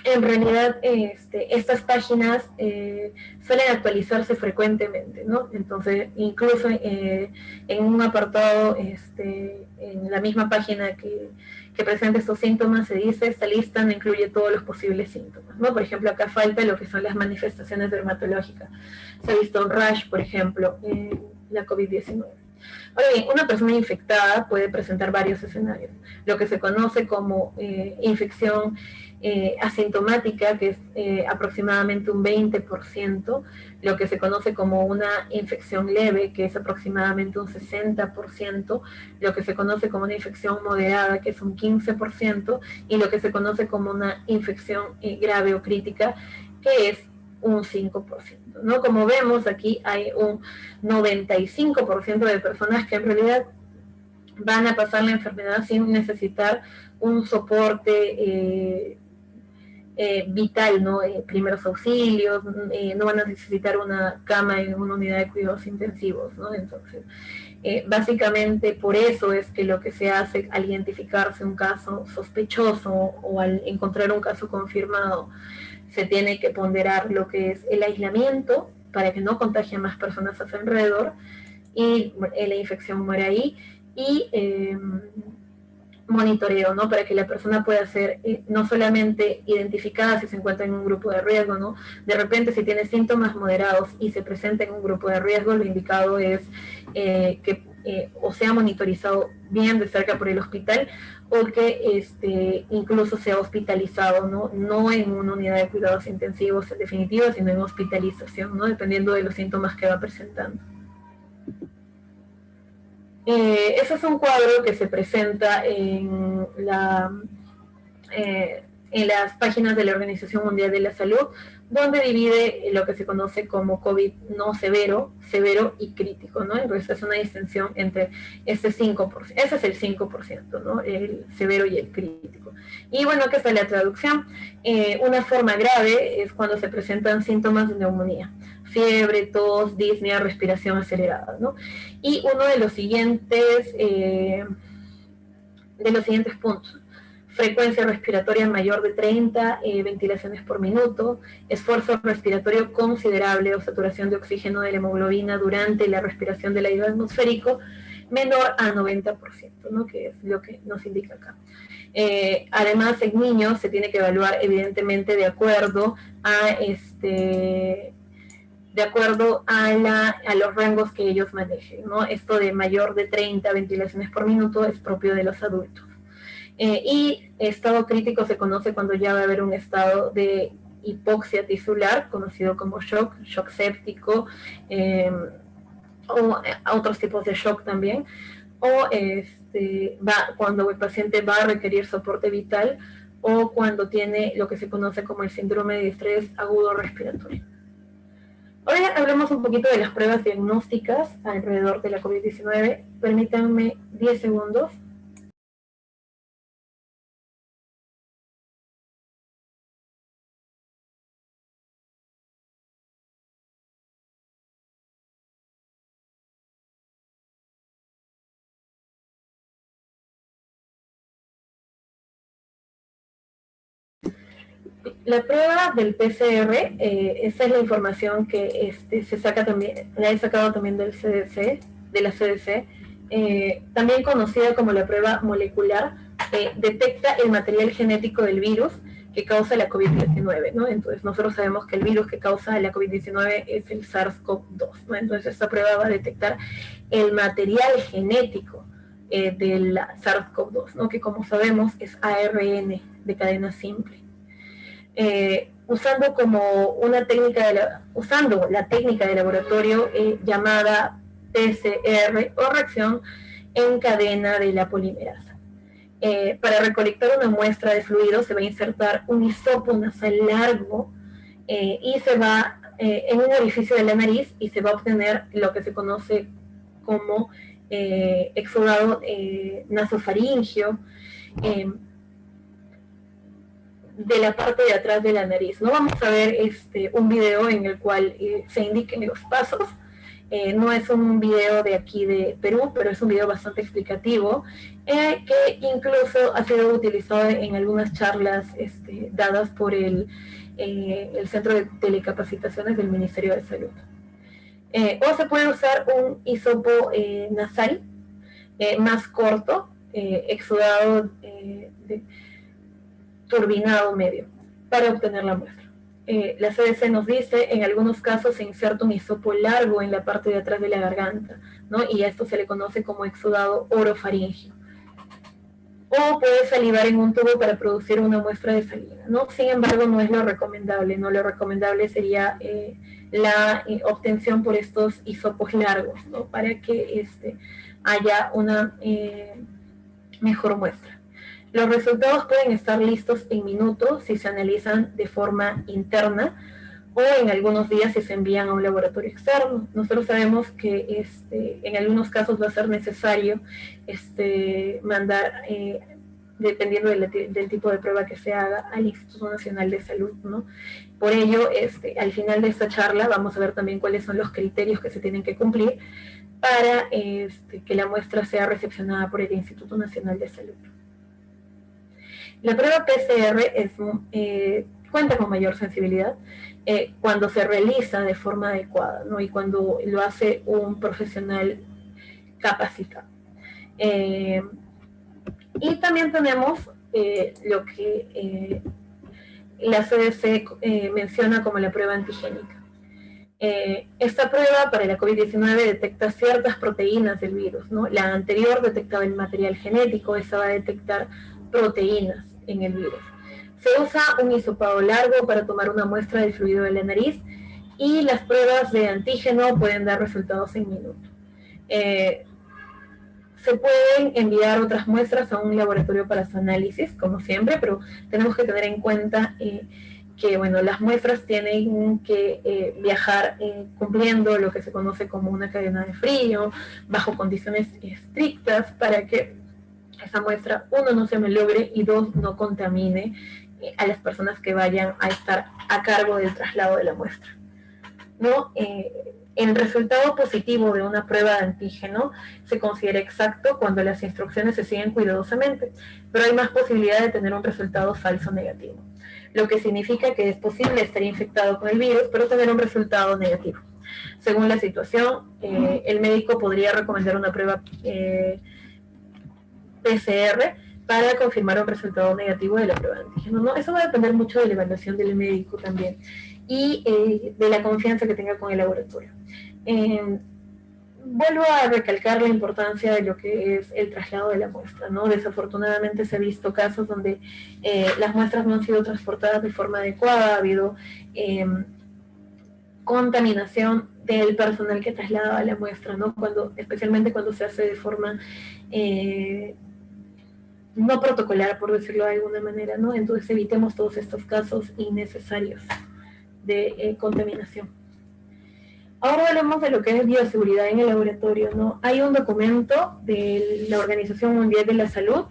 En realidad, estas páginas suelen actualizarse frecuentemente, ¿no? Entonces, incluso en un apartado, en la misma página que presenta estos síntomas, se dice, esta lista no incluye todos los posibles síntomas, ¿no? Por ejemplo, acá falta lo que son las manifestaciones dermatológicas. Se ha visto un rash, por ejemplo, en la COVID-19. Ahora bien, una persona infectada puede presentar varios escenarios. Lo que se conoce como infección asintomática, que es aproximadamente un 20%, lo que se conoce como una infección leve, que es aproximadamente un 60%, lo que se conoce como una infección moderada, que es un 15%, y lo que se conoce como una infección grave o crítica, que es un 5%, ¿no? Como vemos, aquí hay un 95% de personas que en realidad van a pasar la enfermedad sin necesitar un soporte vital, ¿no? Primeros auxilios, no van a necesitar una cama en una unidad de cuidados intensivos, ¿no? Entonces, básicamente por eso es que lo que se hace al identificarse un caso sospechoso o al encontrar un caso confirmado, se tiene que ponderar lo que es el aislamiento para que no contagie a más personas a su alrededor y la infección muere ahí, y monitoreo, ¿no? Para que la persona pueda ser no solamente identificada si se encuentra en un grupo de riesgo, ¿no? De repente, si tiene síntomas moderados y se presenta en un grupo de riesgo, lo indicado es que o sea monitorizado bien de cerca por el hospital, o que incluso sea hospitalizado, ¿no? No en una unidad de cuidados intensivos en definitiva, sino en hospitalización, ¿no? Dependiendo de los síntomas que va presentando. Ese es un cuadro que se presenta en las páginas de la Organización Mundial de la Salud, donde divide lo que se conoce como COVID no severo, severo y crítico, ¿no? Entonces es una distinción entre ese 5%, ese es el 5%, ¿no? El severo y el crítico. Y bueno, ¿qué es la traducción? Una forma grave es cuando se presentan síntomas de neumonía, fiebre, tos, disnea, respiración acelerada, ¿no? Y uno de los siguientes puntos: frecuencia respiratoria mayor de 30 ventilaciones por minuto, esfuerzo respiratorio considerable o saturación de oxígeno de la hemoglobina durante la respiración del aire atmosférico menor a 90%, ¿no? Que es lo que nos indica acá. Además, en niños se tiene que evaluar evidentemente de acuerdo a los rangos que ellos manejen, ¿no? Esto de mayor de 30 ventilaciones por minuto es propio de los adultos. Y estado crítico se conoce cuando ya va a haber un estado de hipoxia tisular, conocido como shock séptico, o otros tipos de shock también, o cuando el paciente va a requerir soporte vital, o cuando tiene lo que se conoce como el síndrome de estrés agudo respiratorio. Ahora hablemos un poquito de las pruebas diagnósticas alrededor de la COVID-19. Permítanme 10 segundos. La prueba del PCR, esa es la información que se saca también, la he sacado también del CDC, de la CDC, también conocida como la prueba molecular, detecta el material genético del virus que causa la COVID-19, ¿no? Entonces nosotros sabemos que el virus que causa la COVID-19 es el SARS-CoV-2, ¿no? Entonces esta prueba va a detectar el material genético del SARS-CoV-2, ¿no? Que como sabemos es ARN de cadena simple. Usando la técnica de laboratorio llamada PCR, o reacción en cadena de la polimerasa. Para recolectar una muestra de fluido se va a insertar un hisopo nasal largo y se va en un orificio de la nariz, y se va a obtener lo que se conoce como exudado nasofaringio de la parte de atrás de la nariz, ¿no? Vamos a ver un video en el cual se indiquen los pasos. No es un video de aquí de Perú, pero es un video bastante explicativo, que incluso ha sido utilizado en algunas charlas dadas por el Centro de Telecapacitaciones del Ministerio de Salud. O se puede usar un hisopo nasal más corto, exudado, turbinado medio, para obtener la muestra. La CDC nos dice, en algunos casos se inserta un hisopo largo en la parte de atrás de la garganta, ¿no? Y a esto se le conoce como exudado orofaringio. O puede salivar en un tubo para producir una muestra de saliva, ¿no? Sin embargo, no es lo recomendable, ¿no? Lo recomendable sería la obtención por estos hisopos largos, ¿no? Para que haya una mejor muestra. Los resultados pueden estar listos en minutos si se analizan de forma interna o en algunos días si se envían a un laboratorio externo. Nosotros sabemos que en algunos casos va a ser necesario mandar, dependiendo del tipo de prueba que se haga, al Instituto Nacional de Salud, ¿no? Por ello, al final de esta charla vamos a ver también cuáles son los criterios que se tienen que cumplir para que la muestra sea recepcionada por el Instituto Nacional de Salud. La prueba PCR cuenta con mayor sensibilidad cuando se realiza de forma adecuada, ¿no? Y cuando lo hace un profesional capacitado. Y también tenemos lo que la CDC menciona como la prueba antigénica. Esta prueba para la COVID-19 detecta ciertas proteínas del virus, ¿no? La anterior detectaba el material genético, esta va a detectar proteínas en el virus. Se usa un hisopado largo para tomar una muestra del fluido de la nariz y las pruebas de antígeno pueden dar resultados en minutos. Se pueden enviar otras muestras a un laboratorio para su análisis, como siempre, pero tenemos que tener en cuenta que, bueno, las muestras tienen que viajar cumpliendo lo que se conoce como una cadena de frío, bajo condiciones estrictas, para que esa muestra, uno, no se malogre y dos, no contamine a las personas que vayan a estar a cargo del traslado de la muestra, ¿no? El resultado positivo de una prueba de antígeno se considera exacto cuando las instrucciones se siguen cuidadosamente, pero hay más posibilidad de tener un resultado falso negativo, lo que significa que es posible estar infectado con el virus, pero tener un resultado negativo. Según la situación, el médico podría recomendar una prueba PCR para confirmar un resultado negativo de la prueba de antígeno, ¿no? Eso va a depender mucho de la evaluación del médico también y de la confianza que tenga con el laboratorio. Vuelvo a recalcar la importancia de lo que es el traslado de la muestra, ¿no? Desafortunadamente se ha visto casos donde las muestras no han sido transportadas de forma adecuada, ha habido contaminación del personal que traslada la muestra, ¿no? Especialmente cuando se hace de forma no protocolar, por decirlo de alguna manera, ¿no? Entonces evitemos todos estos casos innecesarios de contaminación. Ahora hablemos de lo que es bioseguridad en el laboratorio, ¿no? Hay un documento de la Organización Mundial de la Salud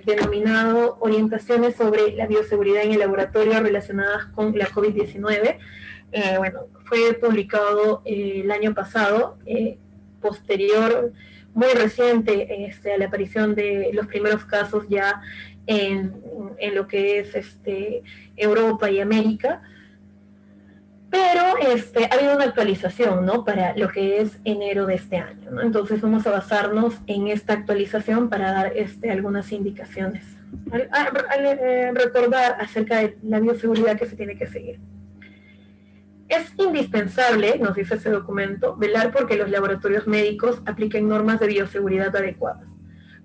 denominado Orientaciones sobre la bioseguridad en el laboratorio relacionadas con la COVID-19. Bueno, fue publicado el año pasado, posterior, muy reciente a la aparición de los primeros casos ya en lo que es Europa y América. Pero ha habido una actualización, ¿no? Para lo que es enero de este año, ¿no? Entonces vamos a basarnos en esta actualización para dar algunas indicaciones. Recordar acerca de la bioseguridad que se tiene que seguir. Es indispensable, nos dice ese documento, velar porque los laboratorios médicos apliquen normas de bioseguridad adecuadas.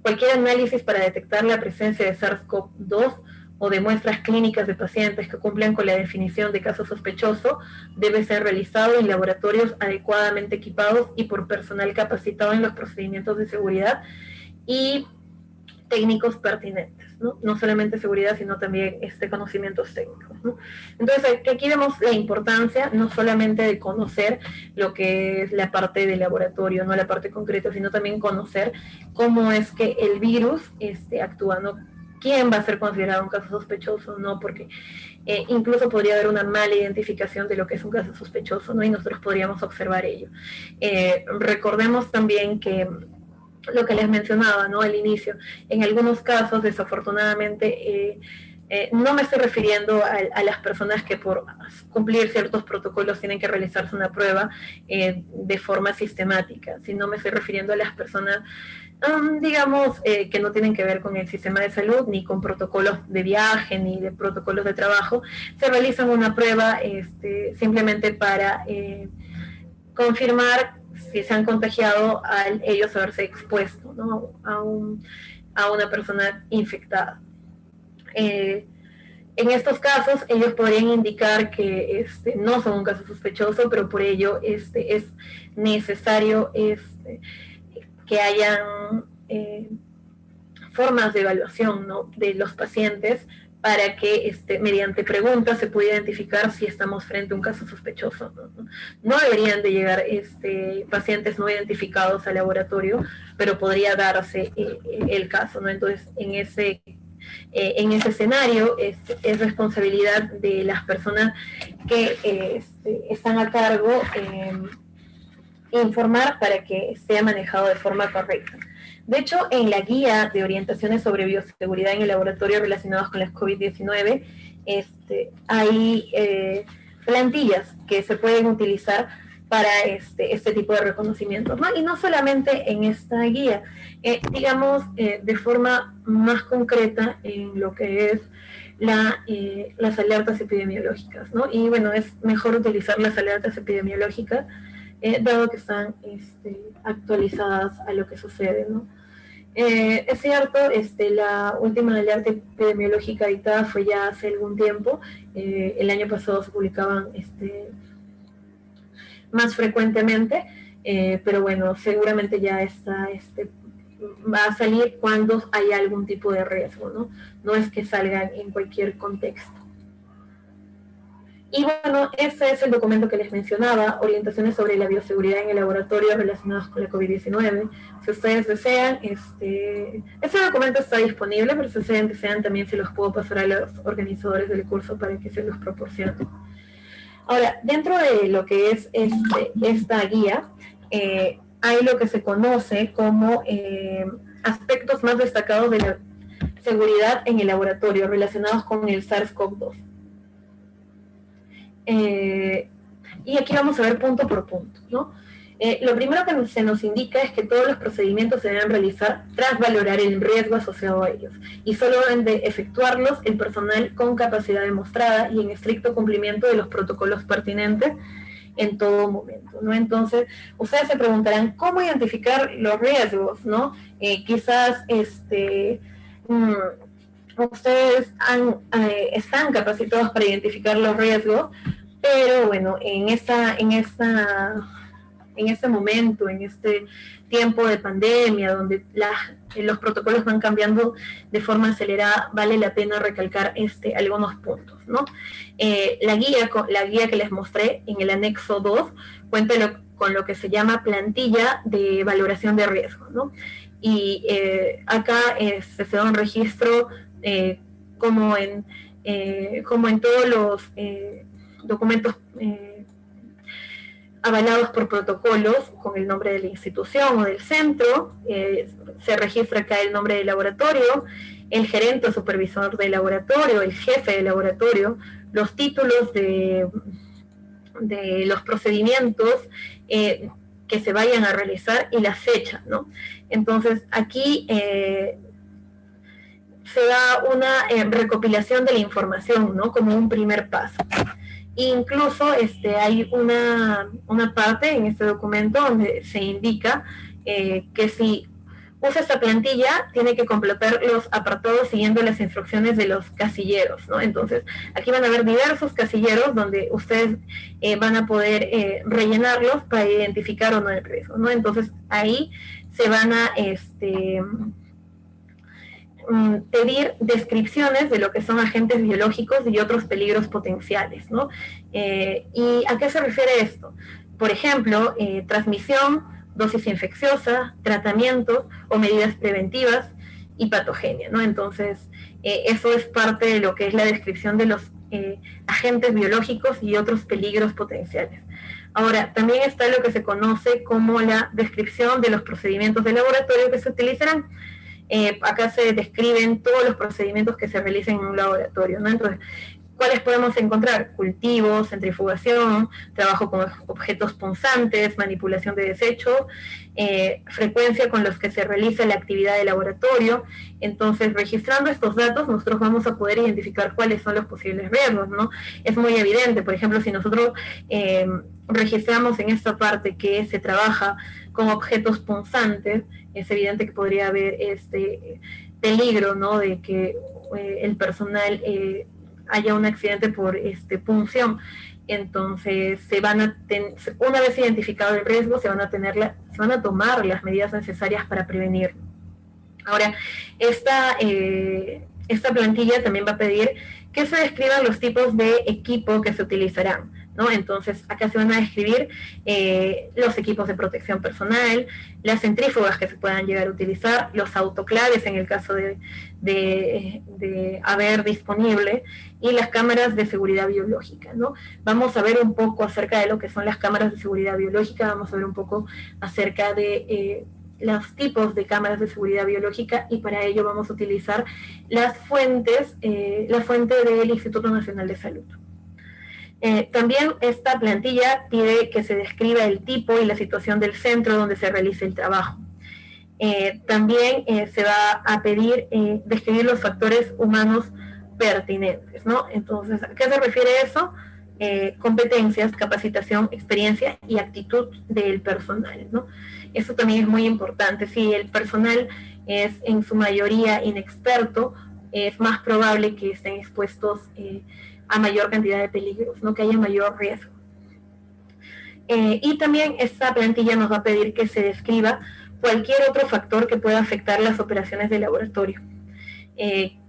Cualquier análisis para detectar la presencia de SARS-CoV-2 o de muestras clínicas de pacientes que cumplan con la definición de caso sospechoso debe ser realizado en laboratorios adecuadamente equipados y por personal capacitado en los procedimientos de seguridad y técnicos pertinentes, ¿no? No solamente seguridad, sino también conocimientos técnicos, ¿no? Entonces, aquí vemos la importancia no solamente de conocer lo que es la parte del laboratorio, no la parte concreta, sino también conocer cómo es que el virus actúa, ¿no? ¿Quién va a ser considerado un caso sospechoso? No, porque incluso podría haber una mala identificación de lo que es un caso sospechoso, ¿no? Y nosotros podríamos observar ello. Recordemos también que lo que les mencionaba, ¿no?, al inicio. En algunos casos, desafortunadamente, no me estoy refiriendo a las personas que por cumplir ciertos protocolos tienen que realizarse una prueba de forma sistemática, sino me estoy refiriendo a las personas, digamos, que no tienen que ver con el sistema de salud, ni con protocolos de viaje, ni de protocolos de trabajo. Se realizan una prueba simplemente para confirmar si se han contagiado al ellos haberse expuesto, ¿no?, a una persona infectada. En estos casos, ellos podrían indicar que no son un caso sospechoso, pero por ello es necesario que hayan formas de evaluación, ¿no?, de los pacientes, para que mediante preguntas se pueda identificar si estamos frente a un caso sospechoso. No deberían de llegar pacientes no identificados al laboratorio, pero podría darse el caso, ¿no? Entonces, en ese escenario es responsabilidad de las personas que están a cargo informar para que sea manejado de forma correcta. De hecho, en la guía de orientaciones sobre bioseguridad en el laboratorio relacionados con las COVID-19, hay plantillas que se pueden utilizar para este tipo de reconocimientos, ¿no? Y no solamente en esta guía, digamos, de forma más concreta en lo que es las alertas epidemiológicas, ¿no? Y bueno, es mejor utilizar las alertas epidemiológicas dado que están actualizadas a lo que sucede, ¿no? Es cierto, la última alerta epidemiológica dictada fue ya hace algún tiempo. El año pasado se publicaban más frecuentemente, pero bueno, seguramente ya está, va a salir cuando haya algún tipo de riesgo, ¿no? No es que salgan en cualquier contexto. Y bueno, ese es el documento que les mencionaba, orientaciones sobre la bioseguridad en el laboratorio relacionados con la COVID-19. Si ustedes desean, ese documento está disponible, pero si ustedes desean también se los puedo pasar a los organizadores del curso para que se los proporcionen. Ahora, dentro de lo que es esta guía, hay lo que se conoce como aspectos más destacados de la seguridad en el laboratorio relacionados con el SARS-CoV-2. Y aquí vamos a ver punto por punto, ¿no? Lo primero que se nos indica es que todos los procedimientos se deben realizar tras valorar el riesgo asociado a ellos, y solo deben de efectuarlos el personal con capacidad demostrada y en estricto cumplimiento de los protocolos pertinentes en todo momento, ¿no? Entonces, ustedes se preguntarán cómo identificar los riesgos, ¿no? Quizás ustedes están capacitados para identificar los riesgos, pero bueno, en este momento, en este tiempo de pandemia, donde los protocolos van cambiando de forma acelerada, vale la pena recalcar algunos puntos, ¿no? La guía que les mostré en el anexo 2 cuenta con lo que se llama plantilla de valoración de riesgo, ¿no? Y acá se da un registro como en todos los documentos avalados por protocolos con el nombre de la institución o del centro. Se registra acá el nombre del laboratorio, el gerente o supervisor del laboratorio, el jefe del laboratorio, los títulos de los procedimientos que se vayan a realizar y la fecha, ¿no? Entonces, aquí se da una recopilación de la información, ¿no?, como un primer paso. Incluso hay una parte en este documento donde se indica que si usa esta plantilla tiene que completar los apartados siguiendo las instrucciones de los casilleros, ¿no? Entonces, aquí van a haber diversos casilleros donde ustedes van a poder rellenarlos para identificar o no el riesgo, ¿no? Entonces, ahí se van a pedir descripciones de lo que son agentes biológicos y otros peligros potenciales, ¿no? ¿Y a qué se refiere esto? Por ejemplo, transmisión, dosis infecciosa, tratamiento o medidas preventivas y patogenia, ¿no? Entonces, eso es parte de lo que es la descripción de los agentes biológicos y otros peligros potenciales. Ahora, también está lo que se conoce como la descripción de los procedimientos de laboratorio que se utilizarán. Acá se describen todos los procedimientos que se realicen en un laboratorio, ¿no? Entonces, ¿cuáles podemos encontrar? Cultivos, centrifugación, trabajo con objetos punzantes, manipulación de desechos, frecuencia con los que se realiza la actividad de laboratorio. Entonces, registrando estos datos, nosotros vamos a poder identificar cuáles son los posibles riesgos, ¿no? Es muy evidente, por ejemplo, si nosotros registramos en esta parte que se trabaja con objetos punzantes, es evidente que podría haber este peligro, ¿no?, de que el personal haya un accidente por punción. Entonces, una vez identificado el riesgo, se van a tomar las medidas necesarias para prevenir. Ahora, esta plantilla también va a pedir que se describan los tipos de equipo que se utilizarán, ¿no? Entonces, acá se van a describir los equipos de protección personal, las centrífugas que se puedan llegar a utilizar, los autoclaves en el caso de haber disponible, y las cámaras de seguridad biológica, ¿no? Vamos a ver un poco acerca de lo que son las cámaras de seguridad biológica, vamos a ver un poco acerca de los tipos de cámaras de seguridad biológica, y para ello vamos a utilizar las fuentes, la fuente del Instituto Nacional de Salud. También esta plantilla pide que se describa el tipo y la situación del centro donde se realice el trabajo. También se va a pedir describir los factores humanos pertinentes, ¿no? Entonces, ¿a qué se refiere eso? Competencias, capacitación, experiencia y actitud del personal, ¿no? Eso también es muy importante. Si el personal es en su mayoría inexperto, es más probable que estén expuestos a mayor cantidad de peligros, ¿no?, que haya mayor riesgo. Y también esta plantilla nos va a pedir que se describa cualquier otro factor que pueda afectar las operaciones de laboratorio.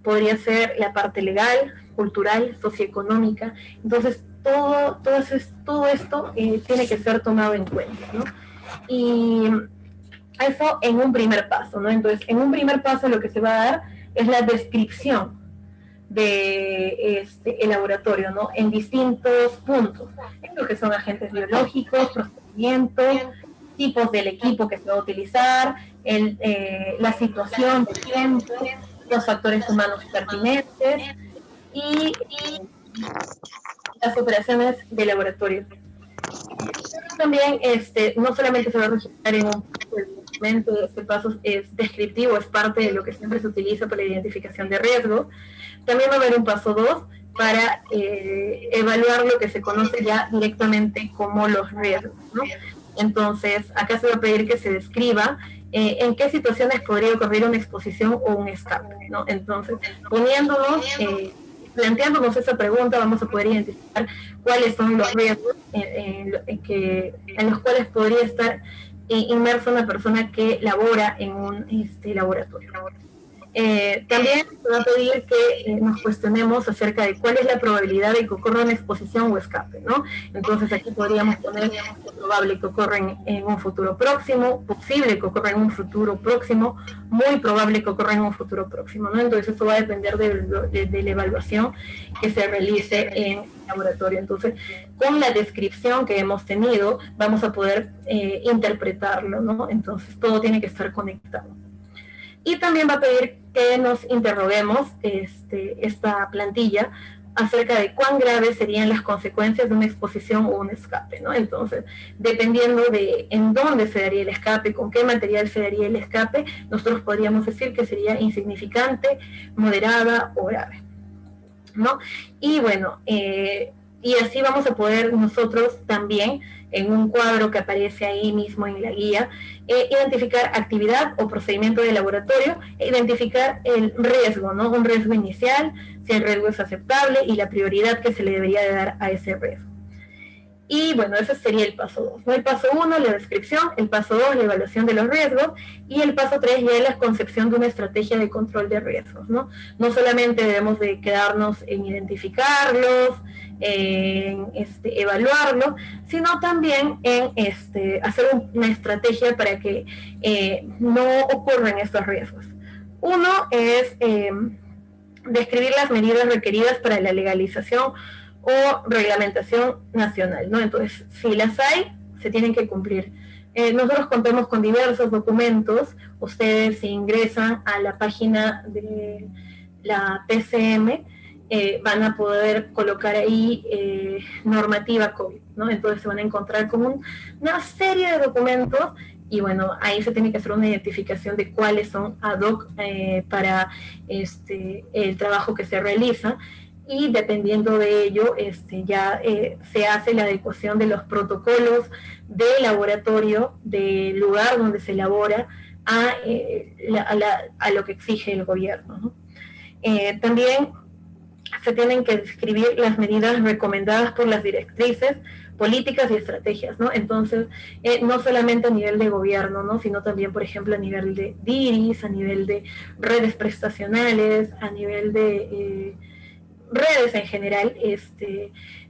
Podría ser la parte legal, cultural, socioeconómica. Entonces, todo esto tiene que ser tomado en cuenta, ¿no? Y eso en un primer paso, ¿no? Entonces, en un primer paso lo que se va a dar es la descripción de el laboratorio, ¿no?, en distintos puntos, en lo que son agentes biológicos, procedimientos, tipos del equipo que se va a utilizar, la situación del tiempo, los factores humanos pertinentes y las operaciones de laboratorio. También no solamente se va a registrar en un documento, este paso es descriptivo, es parte de lo que siempre se utiliza para la identificación de riesgos. También va a haber un paso 2 para evaluar lo que se conoce ya directamente como los riesgos, ¿no? Entonces, acá se va a pedir que se describa en qué situaciones podría ocurrir una exposición o un escape, ¿no? Entonces, planteándonos esa pregunta, vamos a poder identificar cuáles son los riesgos en los cuales podría estar inmersa una persona que labora en un laboratorio. También se va a pedir que nos cuestionemos acerca de cuál es la probabilidad de que ocurra una exposición o escape, ¿no? Entonces aquí podríamos poner probable que ocurra en un futuro próximo, posible que ocurra en un futuro próximo, muy probable que ocurra en un futuro próximo, ¿no? Entonces eso va a depender de la evaluación que se realice en el laboratorio. Entonces, con la descripción que hemos tenido, vamos a poder interpretarlo, ¿no? Entonces todo tiene que estar conectado. Y también va a pedir que nos interroguemos esta plantilla acerca de cuán graves serían las consecuencias de una exposición o un escape, ¿no? Entonces, dependiendo de en dónde se daría el escape, con qué material se daría el escape, nosotros podríamos decir que sería insignificante, moderada o grave, ¿no? Y bueno, y así vamos a poder nosotros también, en un cuadro que aparece ahí mismo en la guía, identificar actividad o procedimiento de laboratorio, identificar el riesgo, ¿no? Un riesgo inicial, si el riesgo es aceptable y la prioridad que se le debería de dar a ese riesgo. Y bueno, ese sería el paso 2, ¿no? El paso 1, la descripción; el paso 2, la evaluación de los riesgos; y el paso 3 ya es la concepción de una estrategia de control de riesgos, ¿no? No solamente debemos de quedarnos en identificarlos, en evaluarlos, sino también en hacer una estrategia para que no ocurran estos riesgos. Uno es describir las medidas requeridas para la legalización o reglamentación nacional, ¿no? Entonces, si las hay, se tienen que cumplir. Nosotros contamos con diversos documentos. Ustedes si ingresan a la página de la TCM, van a poder colocar ahí normativa COVID, ¿no? Entonces se van a encontrar con una serie de documentos y bueno, ahí se tiene que hacer una identificación de cuáles son ad hoc para el trabajo que se realiza, y dependiendo de ello ya se hace la adecuación de los protocolos de laboratorio del lugar donde se elabora a lo que exige el gobierno, ¿no? También se tienen que describir las medidas recomendadas por las directrices, políticas y estrategias, ¿no? Entonces, no solamente a nivel de gobierno, ¿no? Sino también, por ejemplo, a nivel de DIRIS, a nivel de redes prestacionales, a nivel de redes en general,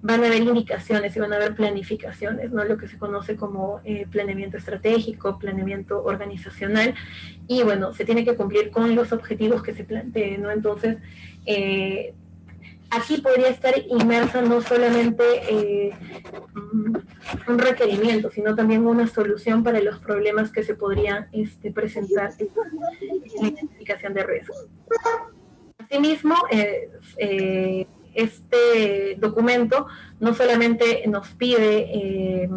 van a haber indicaciones y van a haber planificaciones, ¿no? Lo que se conoce como planeamiento estratégico, planeamiento organizacional, y bueno, se tiene que cumplir con los objetivos que se planteen, ¿no? Entonces, aquí podría estar inmersa no solamente un requerimiento, sino también una solución para los problemas que se podrían presentar en la identificación de riesgos. Asimismo, este documento no solamente nos pide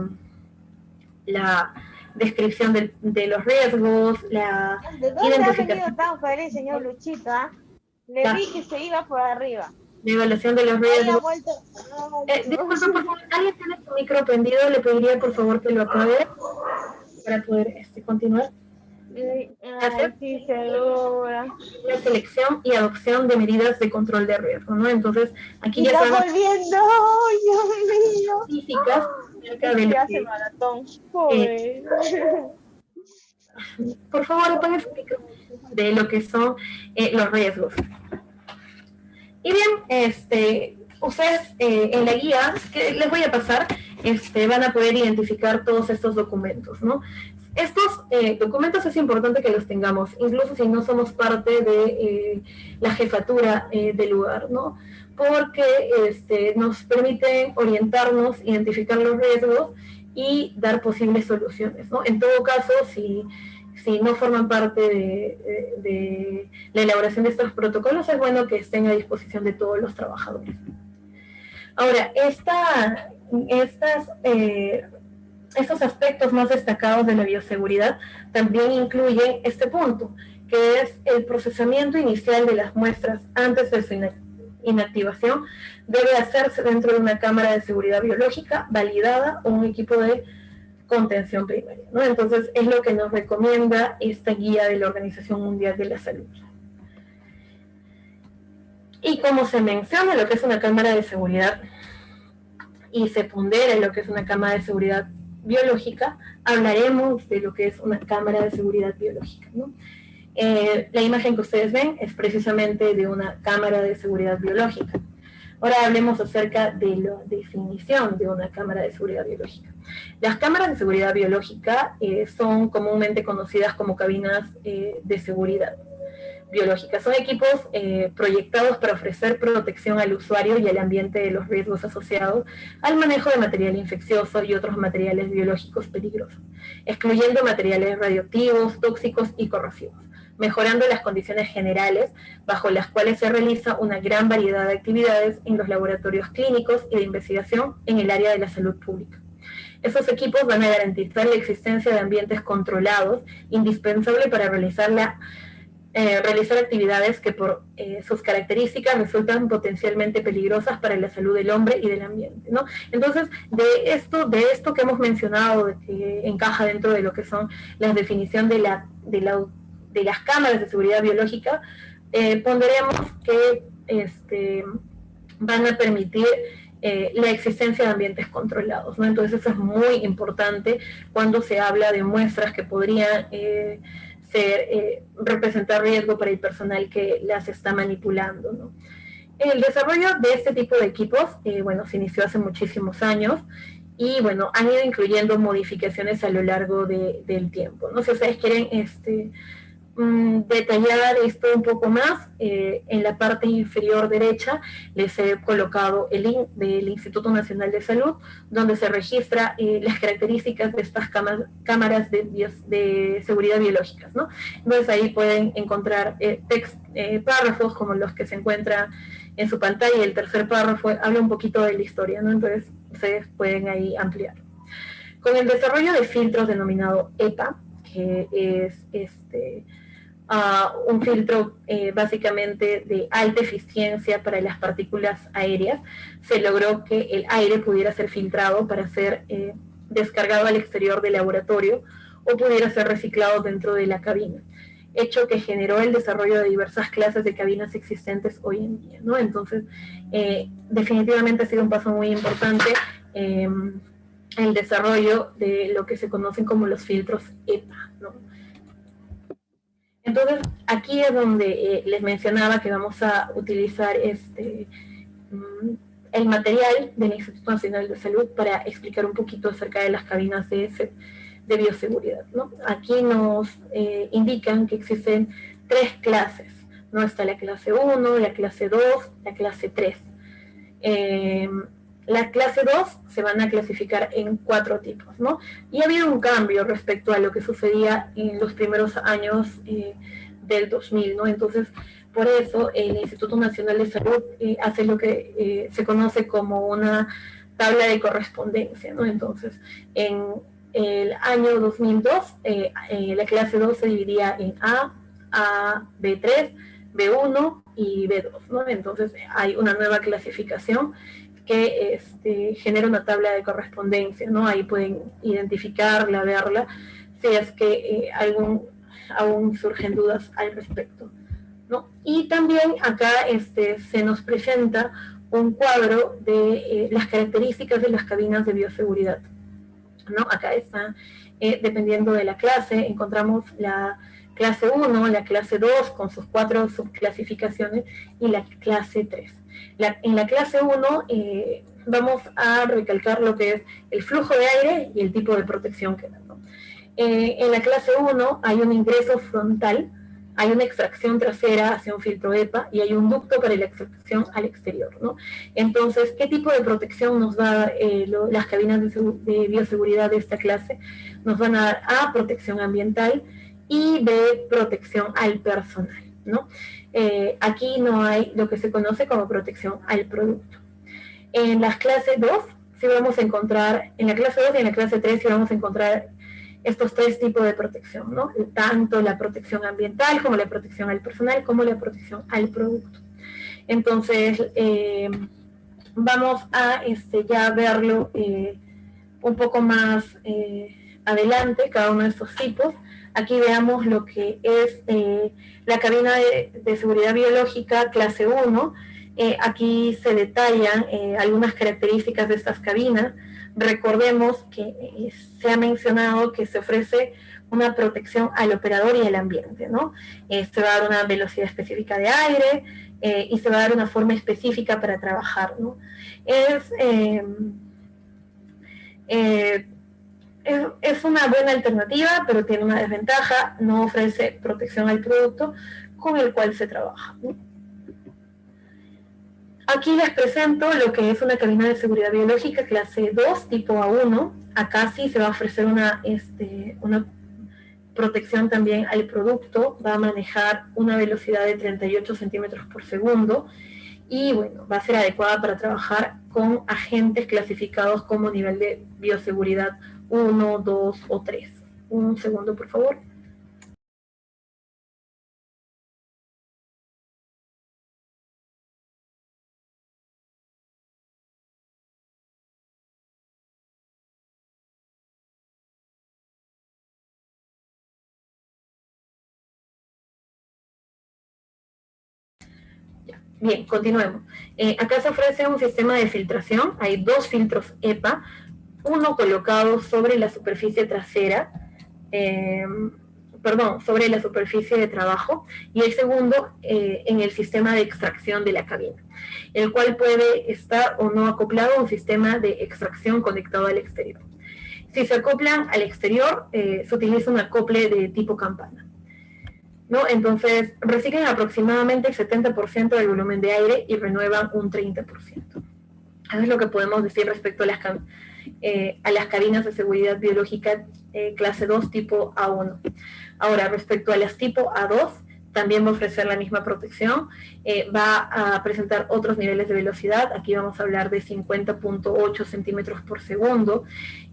la descripción de los riesgos, la ¿De dónde ha venido tan feliz, señor Luchita? Le vi que se iba por arriba. La evaluación de los riesgos. Disculpe, por favor, ¿alguien tiene su micro prendido? Le pediría, por favor, que lo apague para poder continuar. Sí, segura. La selección y adopción de medidas de control de riesgo, ¿no? Entonces, aquí ya está volviendo, Dios mío. Específicas acerca de lo hace maratón. Pobre. Por favor, apague su micro. De lo que son los riesgos. Y bien, ustedes en la guía que les voy a pasar, van a poder identificar todos estos documentos, ¿no? Estos documentos es importante que los tengamos, incluso si no somos parte de la jefatura del lugar, ¿no? Porque nos permiten orientarnos, identificar los riesgos y dar posibles soluciones, ¿no? En todo caso, si no forman parte de la elaboración de estos protocolos, es bueno que estén a disposición de todos los trabajadores. Ahora, estos aspectos más destacados de la bioseguridad también incluyen este punto, que es el procesamiento inicial de las muestras antes de su inactivación debe hacerse dentro de una cámara de seguridad biológica validada o un equipo de contención primaria, ¿no? Entonces, es lo que nos recomienda esta guía de la Organización Mundial de la Salud. Y como se menciona lo que es una cámara de seguridad y se pondera lo que es una cámara de seguridad biológica, hablaremos de lo que es una cámara de seguridad biológica, ¿no? La imagen que ustedes ven es precisamente de una cámara de seguridad biológica. Ahora hablemos acerca de la definición de una cámara de seguridad biológica. Las cámaras de seguridad biológica son comúnmente conocidas como cabinas de seguridad biológica. Son equipos proyectados para ofrecer protección al usuario y al ambiente de los riesgos asociados al manejo de material infeccioso y otros materiales biológicos peligrosos, excluyendo materiales radioactivos, tóxicos y corrosivos, mejorando las condiciones generales bajo las cuales se realiza una gran variedad de actividades en los laboratorios clínicos y de investigación en el área de la salud pública. Esos equipos van a garantizar la existencia de ambientes controlados, indispensable para realizar actividades que por sus características resultan potencialmente peligrosas para la salud del hombre y del ambiente, ¿no? Entonces, de esto que hemos mencionado, que encaja dentro de lo que son la definición de las cámaras de seguridad biológica, pondremos que van a permitir la existencia de ambientes controlados, ¿no? Entonces eso es muy importante cuando se habla de muestras que podrían representar riesgo para el personal que las está manipulando, ¿no? El desarrollo de este tipo de equipos, se inició hace muchísimos años y, han ido incluyendo modificaciones a lo largo del tiempo, ¿no? Si ustedes quieren detallar esto un poco más, en la parte inferior derecha les he colocado el link del Instituto Nacional de Salud, donde se registra las características de estas cámaras de seguridad biológicas, ¿no? Entonces ahí pueden encontrar párrafos como los que se encuentran en su pantalla. El tercer párrafo habla un poquito de la historia, ¿no? Entonces ustedes pueden ahí ampliar. Con el desarrollo de filtros denominado EPA, que es un filtro básicamente de alta eficiencia para las partículas aéreas, se logró que el aire pudiera ser filtrado para ser descargado al exterior del laboratorio o pudiera ser reciclado dentro de la cabina, hecho que generó el desarrollo de diversas clases de cabinas existentes hoy en día, ¿no? Entonces, definitivamente ha sido un paso muy importante el desarrollo de lo que se conocen como los filtros EPA, ¿no? Entonces, aquí es donde les mencionaba que vamos a utilizar el material del Instituto Nacional de Salud para explicar un poquito acerca de las cabinas de bioseguridad, ¿no? Aquí nos indican que existen 3 clases, ¿no? Está la clase 1, la clase 2, la clase 3. La clase 2 se van a clasificar en 4 tipos, ¿no? Y ha habido un cambio respecto a lo que sucedía en los primeros años del 2000, ¿no? Entonces, por eso el Instituto Nacional de Salud hace lo que se conoce como una tabla de correspondencia, ¿no? Entonces, en el año 2002, la clase 2 se dividía en A, B3, B1 y B2, ¿no? Entonces, hay una nueva clasificación que genera una tabla de correspondencia, ¿no? Ahí pueden identificarla, verla, si es que aún surgen dudas al respecto, ¿no? Y también acá se nos presenta un cuadro de las características de las cabinas de bioseguridad, ¿no? Acá está, dependiendo de la clase, encontramos la clase 1, la clase 2 con sus 4 subclasificaciones y la clase 3. En la clase 1 vamos a recalcar lo que es el flujo de aire y el tipo de protección que da, ¿no? En la clase 1 hay un ingreso frontal, hay una extracción trasera hacia un filtro EPA y hay un ducto para la extracción al exterior, ¿no? Entonces, ¿qué tipo de protección nos da las cabinas de bioseguridad de esta clase? Nos van a dar A, protección ambiental, y B, protección al personal, ¿no? Aquí no hay lo que se conoce como protección al producto. En las clases 2, sí vamos a encontrar, en la clase 2 y en la clase 3 sí vamos a encontrar estos 3 tipos de protección, ¿no? Tanto la protección ambiental, como la protección al personal, como la protección al producto. Entonces, vamos a ya verlo un poco más adelante, cada uno de estos tipos. Aquí veamos lo que es la cabina de seguridad biológica clase 1. Aquí se detallan algunas características de estas cabinas. Recordemos que se ha mencionado que se ofrece una protección al operador y al ambiente, ¿no? Se va a dar una velocidad específica de aire y se va a dar una forma específica para trabajar, ¿no? Es una buena alternativa, pero tiene una desventaja, no ofrece protección al producto con el cual se trabaja, ¿no? Aquí les presento lo que es una cabina de seguridad biológica clase 2, tipo A1. Acá sí se va a ofrecer una protección también al producto, va a manejar una velocidad de 38 centímetros por segundo y bueno, va a ser adecuada para trabajar con agentes clasificados como nivel de bioseguridad 1, 2 o 3. Un segundo, por favor. Bien, continuemos. Acá se ofrece un sistema de filtración. Hay 2 filtros EPA, uno colocado sobre la superficie trasera, sobre la superficie de trabajo, y el segundo en el sistema de extracción de la cabina, el cual puede estar o no acoplado a un sistema de extracción conectado al exterior. Si se acoplan al exterior, se utiliza un acople de tipo campana. ¿no? Entonces, reciclan aproximadamente el 70% del volumen de aire y renuevan un 30%. Eso es lo que podemos decir respecto a las cabinas de seguridad biológica clase 2 tipo A1. Ahora, respecto a las tipo A2, también va a ofrecer la misma protección, va a presentar otros niveles de velocidad, aquí vamos a hablar de 50.8 centímetros por segundo,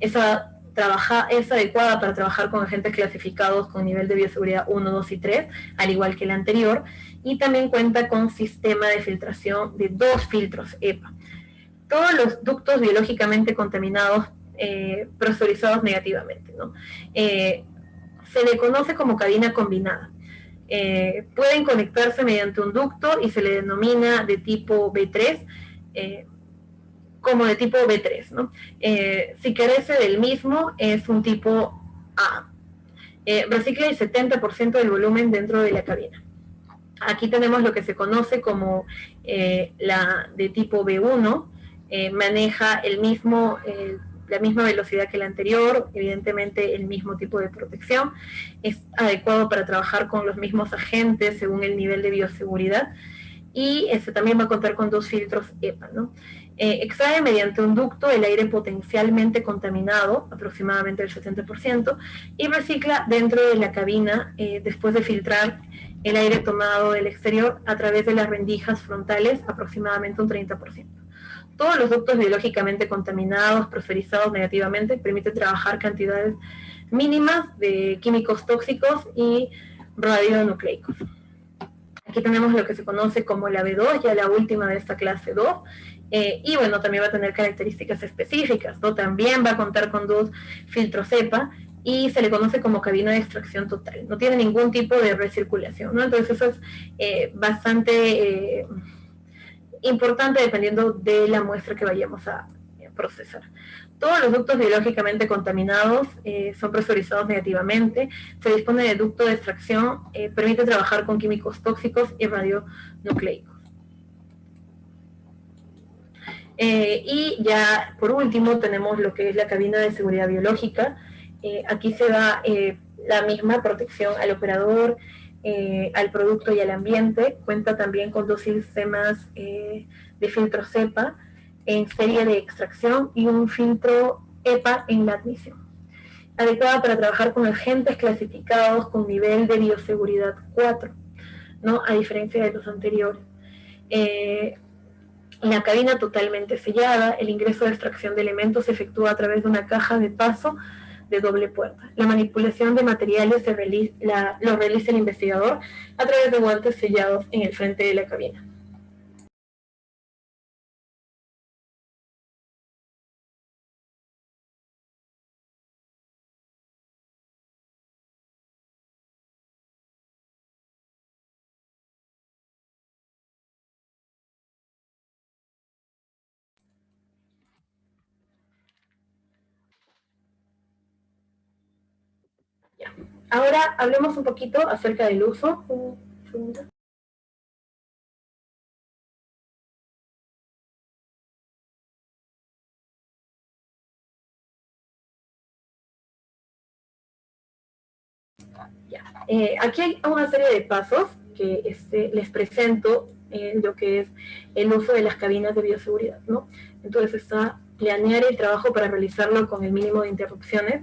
es adecuada para trabajar con agentes clasificados con nivel de bioseguridad 1, 2 y 3, al igual que el anterior, y también cuenta con sistema de filtración de 2 filtros EPA. Todos los ductos biológicamente contaminados presurizados negativamente, ¿no? Se le conoce como cabina combinada. Pueden conectarse mediante un ducto y se le denomina de tipo B3, como de tipo B3, ¿no? Si carece del mismo, es un tipo A. Recicla el 70% del volumen dentro de la cabina. Aquí tenemos lo que se conoce como la de tipo B1, maneja la misma velocidad que la anterior, evidentemente el mismo tipo de protección, es adecuado para trabajar con los mismos agentes según el nivel de bioseguridad y también va a contar con 2 filtros EPA, ¿no? Extrae mediante un ducto el aire potencialmente contaminado, aproximadamente el 70%, y recicla dentro de la cabina después de filtrar el aire tomado del exterior a través de las rendijas frontales, aproximadamente un 30%. Todos los ductos biológicamente contaminados, presurizados negativamente, permiten trabajar cantidades mínimas de químicos tóxicos y radionucleicos. Aquí tenemos lo que se conoce como la B2, ya la última de esta clase 2, y bueno, también va a tener características específicas, ¿no? También va a contar con 2 filtros EPA y se le conoce como cabina de extracción total. No tiene ningún tipo de recirculación, ¿no? Entonces eso es bastante importante dependiendo de la muestra que vayamos a procesar. Todos los ductos biológicamente contaminados son presurizados negativamente, se dispone de ducto de extracción, permite trabajar con químicos tóxicos y radionucleicos. Y ya por último tenemos lo que es la cabina de seguridad biológica. Aquí se da la misma protección al operador, al producto y al ambiente. Cuenta también con 2 sistemas de filtro CEPA en serie de extracción y un filtro EPA en la admisión. Adecuada para trabajar con agentes clasificados con nivel de bioseguridad 4, ¿no? A diferencia de los anteriores. La cabina totalmente sellada, el ingreso de extracción de elementos se efectúa a través de una caja de paso de doble puerta. La manipulación de materiales lo realiza el investigador a través de guantes sellados en el frente de la cabina. Ya. Ahora hablemos un poquito acerca del uso. Un segundo. Ya. Aquí hay una serie de pasos que les presento lo que es el uso de las cabinas de bioseguridad, ¿no? Entonces está planear el trabajo para realizarlo con el mínimo de interrupciones.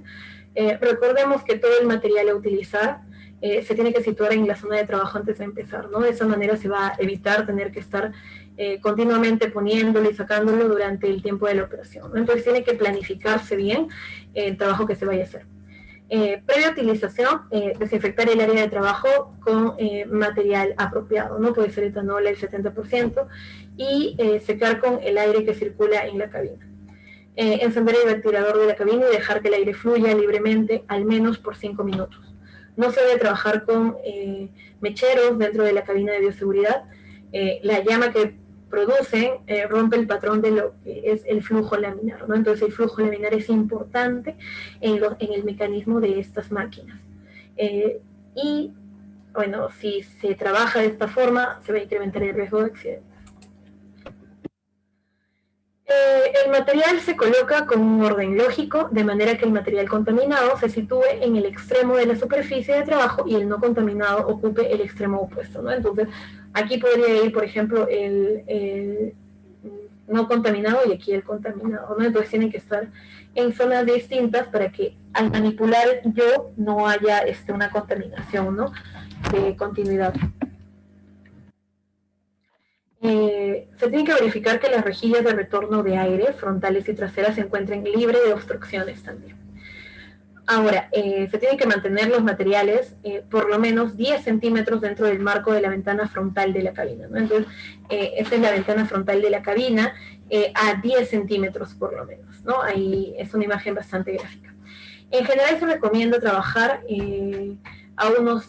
Recordemos que todo el material a utilizar se tiene que situar en la zona de trabajo antes de empezar, ¿no? De esa manera se va a evitar tener que estar continuamente poniéndolo y sacándolo durante el tiempo de la operación, ¿no? Entonces tiene que planificarse bien el trabajo que se vaya a hacer. Previa utilización, desinfectar el área de trabajo con material apropiado, ¿no? Puede ser etanol el 70%, y secar con el aire que circula en la cabina. Encender el ventilador de la cabina y dejar que el aire fluya libremente, al menos por 5 minutos. No se debe trabajar con mecheros dentro de la cabina de bioseguridad. La llama que producen rompe el patrón de lo que es el flujo laminar, ¿no? Entonces el flujo laminar es importante en el mecanismo de estas máquinas. Y bueno, si se trabaja de esta forma, se va a incrementar el riesgo de accidente. El material se coloca con un orden lógico, de manera que el material contaminado se sitúe en el extremo de la superficie de trabajo y el no contaminado ocupe el extremo opuesto, ¿no? Entonces, aquí podría ir, por ejemplo, el no contaminado y aquí el contaminado, ¿no? Entonces tienen que estar en zonas distintas para que al manipular yo no haya una contaminación, ¿no? De continuidad. Se tiene que verificar que las rejillas de retorno de aire, frontales y traseras, se encuentren libres de obstrucciones también. Ahora, se tienen que mantener los materiales por lo menos 10 centímetros dentro del marco de la ventana frontal de la cabina, ¿no? Entonces, esta es la ventana frontal de la cabina a 10 centímetros por lo menos, ¿no? Ahí es una imagen bastante gráfica. En general se recomienda trabajar a unos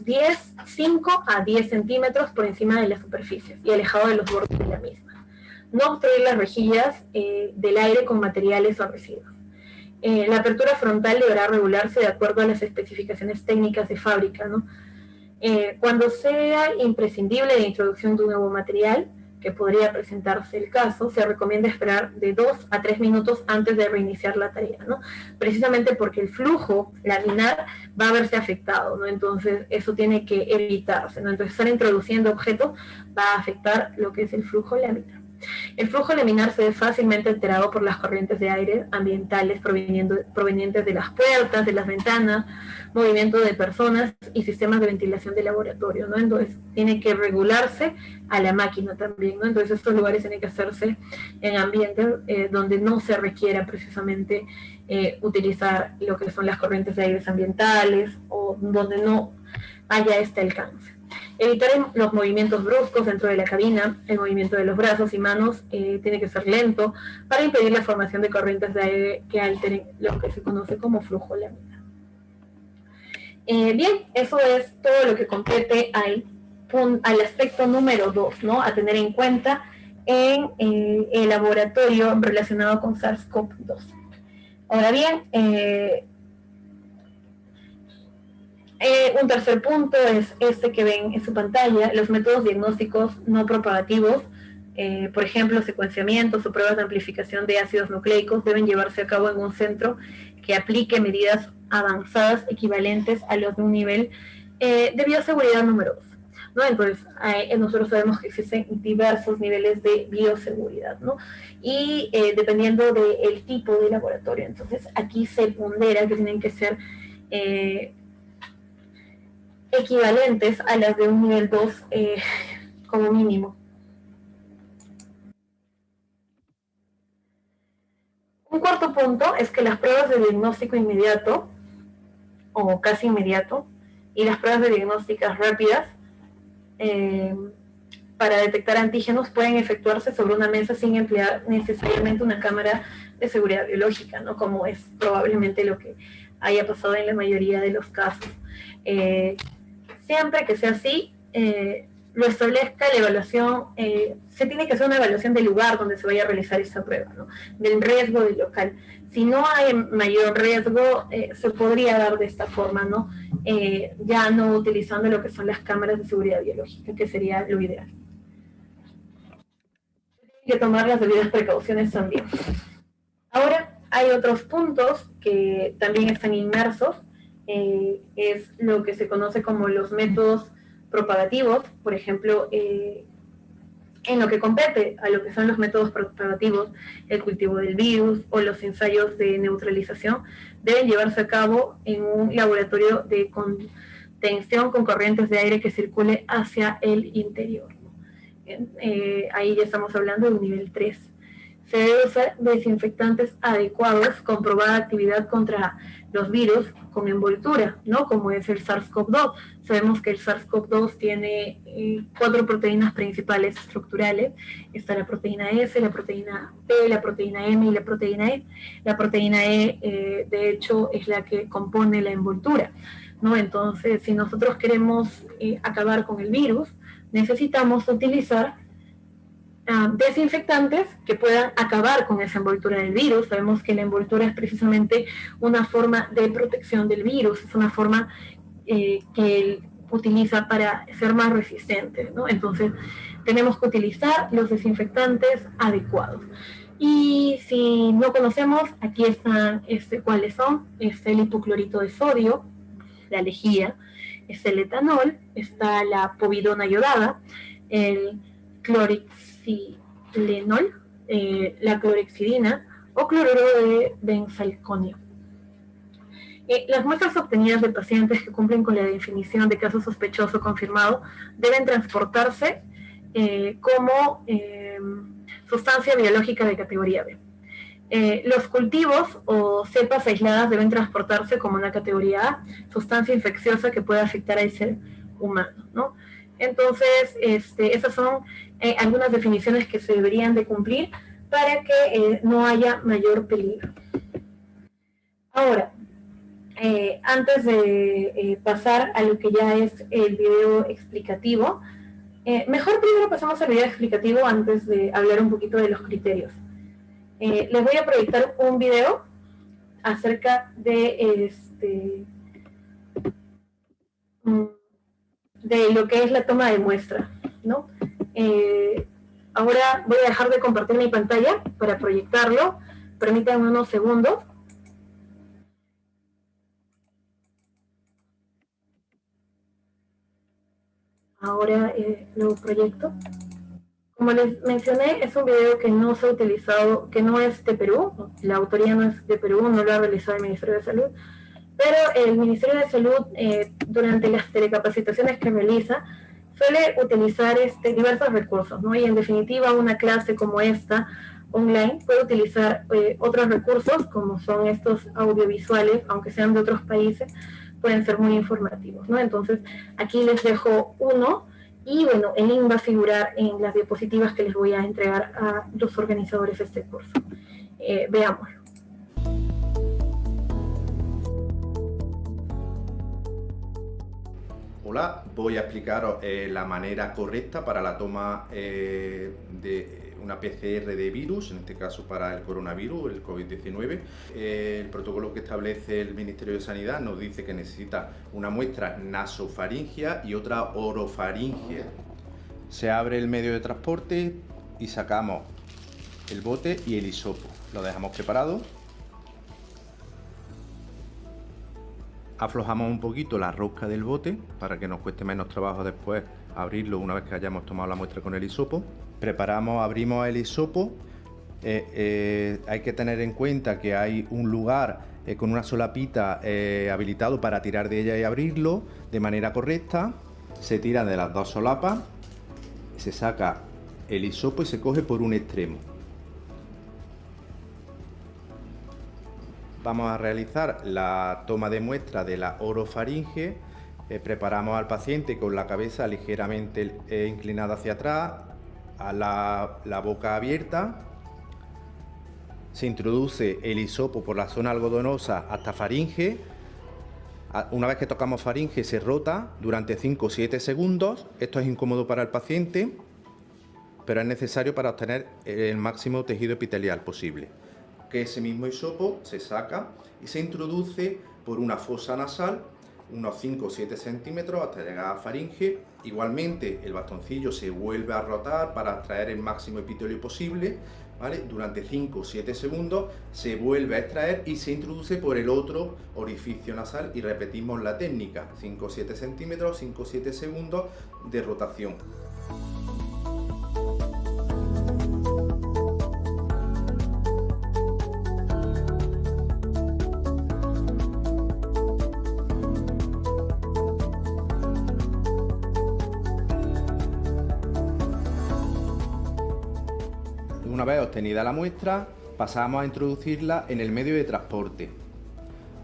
5 a 10 centímetros por encima de las superficies y alejado de los bordes de la misma. No obstruir las rejillas del aire con materiales o residuos. La apertura frontal deberá regularse de acuerdo a las especificaciones técnicas de fábrica, ¿no? Cuando sea imprescindible la introducción de un nuevo material, que podría presentarse el caso, se recomienda esperar de 2 a 3 minutos antes de reiniciar la tarea, ¿no? Precisamente porque el flujo laminar va a verse afectado, ¿no? Entonces, eso tiene que evitarse, ¿no? Entonces, estar introduciendo objetos va a afectar lo que es el flujo laminar. El flujo laminar se ve fácilmente alterado por las corrientes de aire ambientales provenientes de las puertas, de las ventanas, movimiento de personas y sistemas de ventilación de laboratorio, ¿no? Entonces, tiene que regularse a la máquina también, ¿no? Entonces, estos lugares tienen que hacerse en ambientes donde no se requiera precisamente utilizar lo que son las corrientes de aire ambientales o donde no haya este alcance. Evitar los movimientos bruscos dentro de la cabina, el movimiento de los brazos y manos tiene que ser lento para impedir la formación de corrientes de aire que alteren lo que se conoce como flujo laminar. Bien, eso es todo lo que compete al aspecto número 2, ¿no? A tener en cuenta en el laboratorio relacionado con SARS-CoV-2. Ahora bien, un tercer punto es este que ven en su pantalla, los métodos diagnósticos no propagativos, por ejemplo, secuenciamientos o pruebas de amplificación de ácidos nucleicos deben llevarse a cabo en un centro que aplique medidas avanzadas equivalentes a los de un nivel de bioseguridad número 2, ¿no? Entonces, nosotros sabemos que existen diversos niveles de bioseguridad, ¿no? Y dependiendo del tipo de laboratorio, entonces aquí se pondera que tienen que ser equivalentes a las de un nivel 2 como mínimo. Un cuarto punto es que las pruebas de diagnóstico inmediato o casi inmediato y las pruebas de diagnósticas rápidas para detectar antígenos pueden efectuarse sobre una mesa sin emplear necesariamente una cámara de seguridad biológica, ¿no? Como es probablemente lo que haya pasado en la mayoría de los casos. Siempre que sea así, lo establezca la evaluación, se tiene que hacer una evaluación del lugar donde se vaya a realizar esa prueba, ¿no? Del riesgo del local. Si no hay mayor riesgo, se podría dar de esta forma, ¿no? Ya no utilizando lo que son las cámaras de seguridad biológica, que sería lo ideal. Hay que tomar las debidas precauciones también. Ahora, hay otros puntos que también están inmersos, es lo que se conoce como los métodos propagativos, por ejemplo, en lo que compete a lo que son los métodos propagativos, el cultivo del virus o los ensayos de neutralización deben llevarse a cabo en un laboratorio de contención con corrientes de aire que circule hacia el interior. Ahí ya estamos hablando de un nivel 3. Se debe usar desinfectantes adecuados con probada actividad contra los virus con envoltura, ¿no? Como es el SARS-CoV-2. Sabemos que el SARS-CoV-2 tiene 4 proteínas principales estructurales. Está la proteína S, la proteína P, la proteína M y la proteína E. La proteína E, de hecho, es la que compone la envoltura, ¿no? Entonces, si nosotros queremos acabar con el virus, necesitamos utilizar desinfectantes que puedan acabar con esa envoltura del virus. Sabemos que la envoltura es precisamente una forma de protección del virus, es una forma que él utiliza para ser más resistente, ¿no? Entonces, tenemos que utilizar los desinfectantes adecuados. Y si no conocemos, aquí están cuáles son. El hipoclorito de sodio, la lejía, el etanol, está la povidona yodada, el clorxilenol, la clorexidina o cloruro de benzalconio. Las muestras obtenidas de pacientes que cumplen con la definición de caso sospechoso confirmado deben transportarse como sustancia biológica de categoría B. Los cultivos o cepas aisladas deben transportarse como una categoría A, sustancia infecciosa que puede afectar al ser humano, ¿no? Entonces, esas son algunas definiciones que se deberían de cumplir para que no haya mayor peligro. Ahora, antes de pasar a lo que ya es el video explicativo, mejor primero pasamos al video explicativo antes de hablar un poquito de los criterios. Les voy a proyectar un video acerca de lo que es la toma de muestra, ¿no? Ahora voy a dejar de compartir mi pantalla para proyectarlo. Permítanme unos segundos. Ahora lo proyecto. Como les mencioné, es un video que no se ha utilizado, que no es de Perú, la autoría no es de Perú, no lo ha realizado el Ministerio de Salud, pero el Ministerio de Salud, durante las telecapacitaciones que realiza, suele utilizar diversos recursos, ¿no? Y en definitiva, una clase como esta, online, puede utilizar otros recursos, como son estos audiovisuales, aunque sean de otros países, pueden ser muy informativos, ¿no? Entonces, aquí les dejo uno, y bueno, el link va a figurar en las diapositivas que les voy a entregar a los organizadores de este curso. Veámoslo. Hola, voy a explicaros la manera correcta para la toma de una PCR de virus, en este caso para el coronavirus, el COVID-19. El protocolo que establece el Ministerio de Sanidad nos dice que necesita una muestra nasofaringea y otra orofaringea. Se abre el medio de transporte y sacamos el bote y el hisopo. Lo dejamos preparado. Aflojamos un poquito la rosca del bote para que nos cueste menos trabajo después abrirlo una vez que hayamos tomado la muestra con el hisopo. Abrimos el hisopo. Hay que tener en cuenta que hay un lugar con una solapita habilitado para tirar de ella y abrirlo de manera correcta. Se tira de las dos solapas, se saca el hisopo y se coge por un extremo. Vamos a realizar la toma de muestra de la orofaringe. Preparamos al paciente con la cabeza ligeramente inclinada hacia atrás, a la boca abierta. Se introduce el hisopo por la zona algodonosa hasta faringe. Una vez que tocamos faringe se rota durante 5 o 7 segundos. Esto es incómodo para el paciente, pero es necesario para obtener el máximo tejido epitelial posible. Que ese mismo hisopo se saca y se introduce por una fosa nasal unos 5 o 7 centímetros hasta llegar a faringe. Igualmente el bastoncillo se vuelve a rotar para extraer el máximo epitelio posible, ¿vale? Durante 5 o 7 segundos se vuelve a extraer y se introduce por el otro orificio nasal y repetimos la técnica, 5 o 7 centímetros, 5 o 7 segundos de rotación. Una vez obtenida la muestra, pasamos a introducirla en el medio de transporte.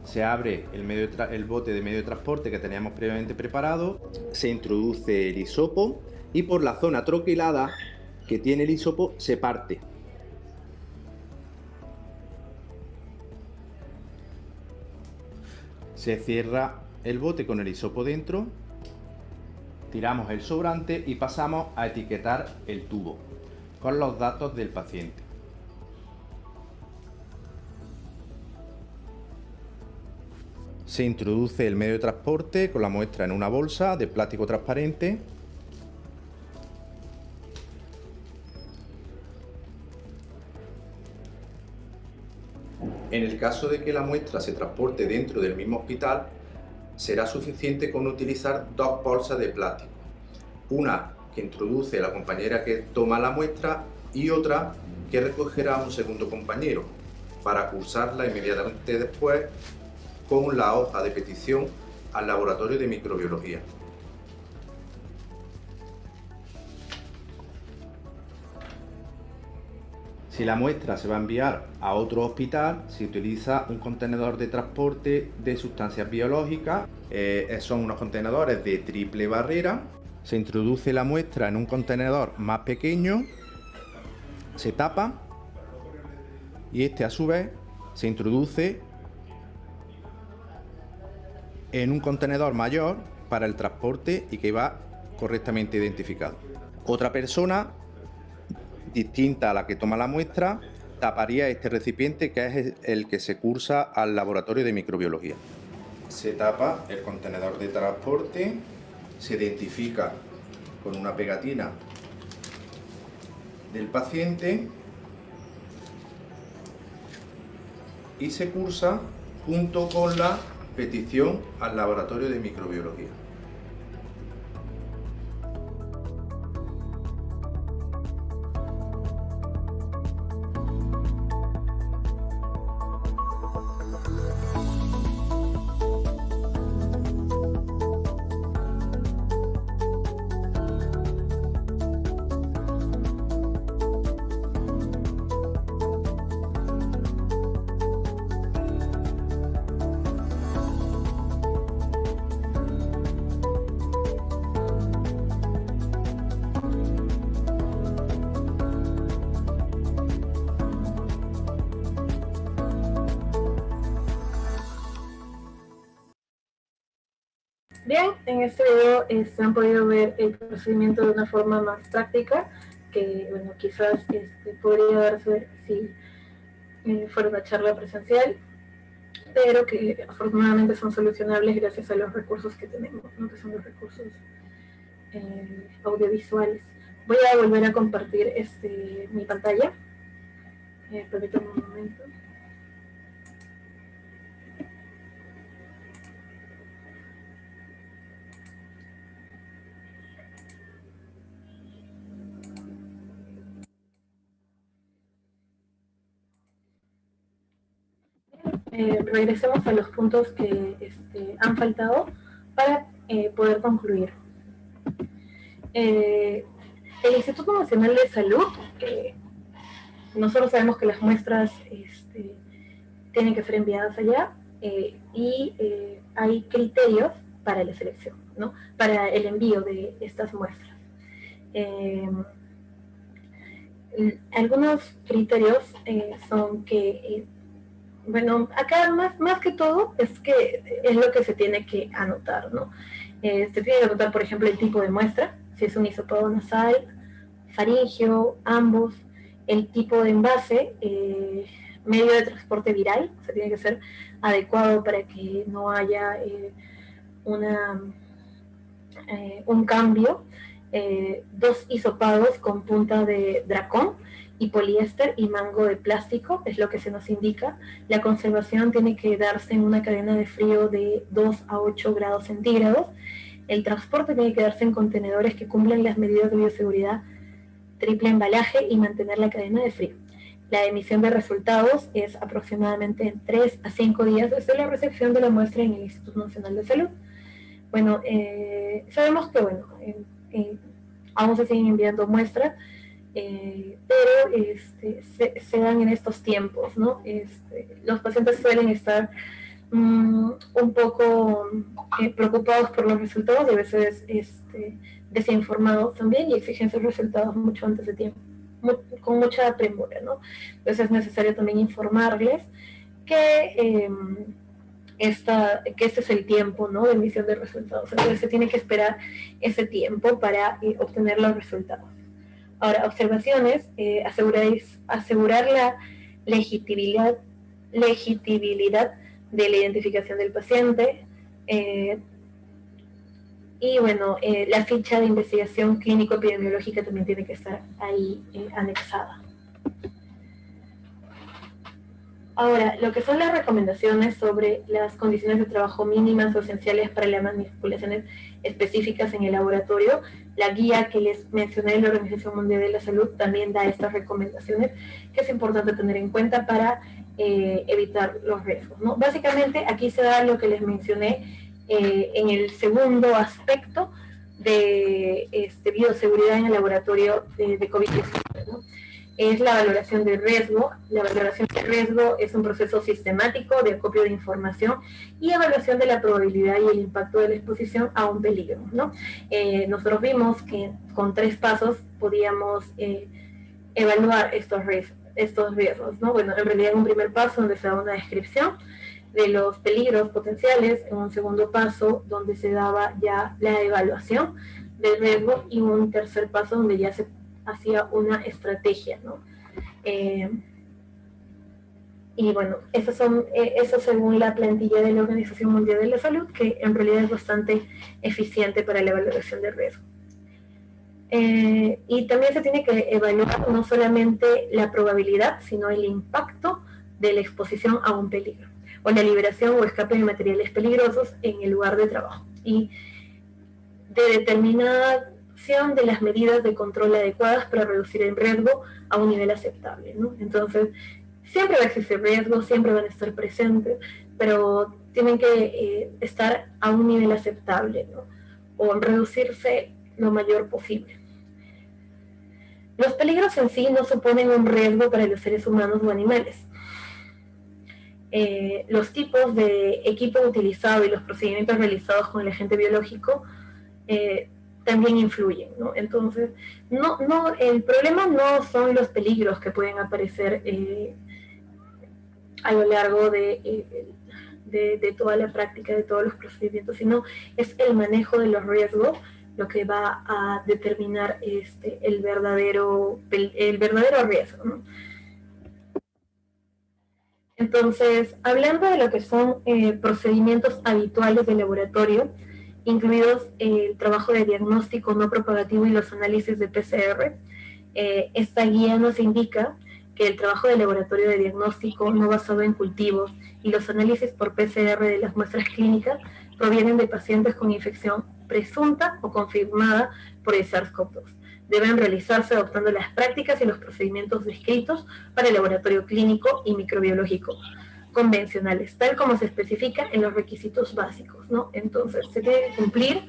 Se abre el bote de medio de transporte que teníamos previamente preparado, se introduce el hisopo y por la zona troquelada que tiene el hisopo se parte. Se cierra el bote con el hisopo dentro, tiramos el sobrante y pasamos a etiquetar el tubo con los datos del paciente. Se introduce el medio de transporte con la muestra en una bolsa de plástico transparente. En el caso de que la muestra se transporte dentro del mismo hospital, será suficiente con utilizar dos bolsas de plástico. Una que introduce la compañera que toma la muestra y otra que recogerá un segundo compañero para cursarla inmediatamente después con la hoja de petición al laboratorio de microbiología. Si la muestra se va a enviar a otro hospital, se utiliza un contenedor de transporte de sustancias biológicas. Son unos contenedores de triple barrera. Se introduce la muestra en un contenedor más pequeño, se tapa y este a su vez se introduce en un contenedor mayor para el transporte y que va correctamente identificado. Otra persona distinta a la que toma la muestra taparía este recipiente, que es el que se cursa al laboratorio de microbiología. Se tapa el contenedor de transporte, se identifica con una pegatina del paciente y se cursa junto con la petición al laboratorio de microbiología. Bien, en este video se han podido ver el procedimiento de una forma más práctica, que bueno, quizás podría darse si fuera una charla presencial, pero que afortunadamente son solucionables gracias a los recursos que tenemos, ¿no? Que son los recursos audiovisuales. Voy a volver a compartir mi pantalla. Permítanme un momento. Regresemos a los puntos que han faltado para poder concluir. El Instituto Nacional de Salud, nosotros sabemos que las muestras tienen que ser enviadas allá y hay criterios para la selección, ¿no? Para el envío de estas muestras. Algunos criterios son que bueno, acá más que todo es que es lo que se tiene que anotar, ¿no? Se tiene que anotar, por ejemplo, el tipo de muestra, si es un hisopado nasal, faríngeo, ambos, el tipo de envase, medio de transporte viral, o sea, tiene que ser adecuado para que no haya un cambio, 2 hisopados con punta de dracón y poliéster y mango de plástico, es lo que se nos indica. La conservación tiene que darse en una cadena de frío de 2 a 8 grados centígrados. El transporte tiene que darse en contenedores que cumplan las medidas de bioseguridad, triple embalaje y mantener la cadena de frío. La emisión de resultados es aproximadamente en 3 a 5 días desde la recepción de la muestra en el Instituto Nacional de Salud. Bueno, sabemos que bueno, aún se siguen enviando muestras, pero se dan en estos tiempos, ¿no? Los pacientes suelen estar un poco preocupados por los resultados y a veces desinformados también y exigen sus resultados mucho antes de tiempo, con mucha premura, ¿no? Entonces es necesario también informarles que este es el tiempo, ¿no?, de emisión de resultados. Entonces se tiene que esperar ese tiempo para obtener los resultados. Ahora, observaciones, asegurar la legitimidad de la identificación del paciente, y bueno, la ficha de investigación clínico-epidemiológica también tiene que estar ahí anexada. Ahora, lo que son las recomendaciones sobre las condiciones de trabajo mínimas o esenciales para las manipulaciones específicas en el laboratorio, la guía que les mencioné de la Organización Mundial de la Salud también da estas recomendaciones que es importante tener en cuenta para evitar los riesgos, ¿no? Básicamente aquí se da lo que les mencioné en el segundo aspecto de bioseguridad en el laboratorio de COVID-19, ¿no? Es la valoración de riesgo. La valoración de riesgo es un proceso sistemático de acopio de información y evaluación de la probabilidad y el impacto de la exposición a un peligro, ¿no? Nosotros vimos que con 3 pasos podíamos evaluar estos riesgos, ¿no? Bueno, en realidad en un primer paso donde se da una descripción de los peligros potenciales, en un segundo paso donde se daba ya la evaluación del riesgo y un tercer paso donde ya se hacía una estrategia, ¿no? Y bueno, eso según la plantilla de la Organización Mundial de la Salud, que en realidad es bastante eficiente para la evaluación de riesgo. Y también se tiene que evaluar no solamente la probabilidad, sino el impacto de la exposición a un peligro, o la liberación o escape de materiales peligrosos en el lugar de trabajo, y de determinación de las medidas de control adecuadas para reducir el riesgo a un nivel aceptable, ¿no? Entonces, siempre va a existir riesgo, siempre van a estar presentes, pero tienen que estar a un nivel aceptable, ¿no? O reducirse lo mayor posible. Los peligros en sí no suponen un riesgo para los seres humanos o animales. Los tipos de equipo utilizado y los procedimientos realizados con el agente biológico también influyen, ¿no? Entonces, el problema no son los peligros que pueden aparecer a lo largo de toda la práctica, de todos los procedimientos, sino es el manejo de los riesgos lo que va a determinar el verdadero riesgo, ¿no? Entonces, hablando de lo que son procedimientos habituales de laboratorio, incluidos el trabajo de diagnóstico no propagativo y los análisis de PCR, esta guía nos indica que el trabajo de laboratorio de diagnóstico no basado en cultivos y los análisis por PCR de las muestras clínicas provienen de pacientes con infección presunta o confirmada por el SARS-CoV-2. Deben realizarse adoptando las prácticas y los procedimientos descritos para el laboratorio clínico y microbiológico convencionales, tal como se especifica en los requisitos básicos, ¿no? Entonces, se debe cumplir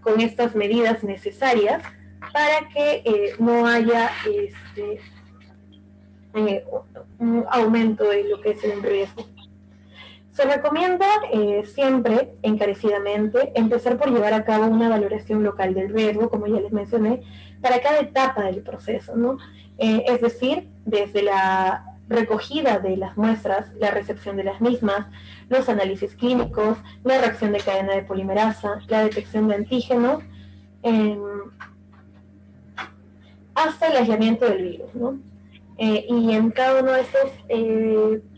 con estas medidas necesarias para que no haya un aumento de lo que es el riesgo. Se recomienda siempre, encarecidamente, empezar por llevar a cabo una valoración local del riesgo, como ya les mencioné, para cada etapa del proceso, ¿no? Es decir, desde la recogida de las muestras, la recepción de las mismas, los análisis clínicos, la reacción de cadena de polimerasa, la detección de antígenos, hasta el aislamiento del virus, ¿no? Y en cada uno de estos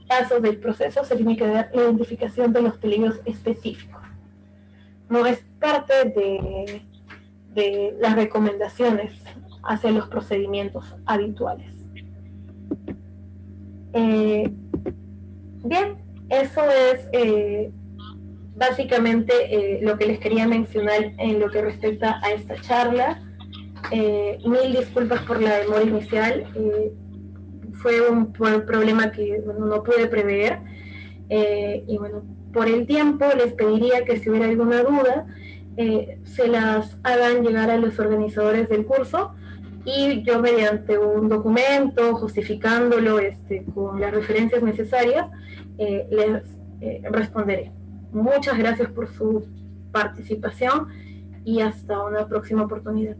pasos del proceso se tiene que dar la identificación de los peligros específicos. No es parte de las recomendaciones hacia los procedimientos habituales. Bien, eso es básicamente lo que les quería mencionar en lo que respecta a esta charla. Mil disculpas por la demora inicial. Fue un problema que bueno, no pude prever. Y bueno, por el tiempo les pediría que si hubiera alguna duda, se las hagan llegar a los organizadores del curso y yo mediante un documento justificándolo con las referencias necesarias, les responderé. Muchas gracias por su participación y hasta una próxima oportunidad.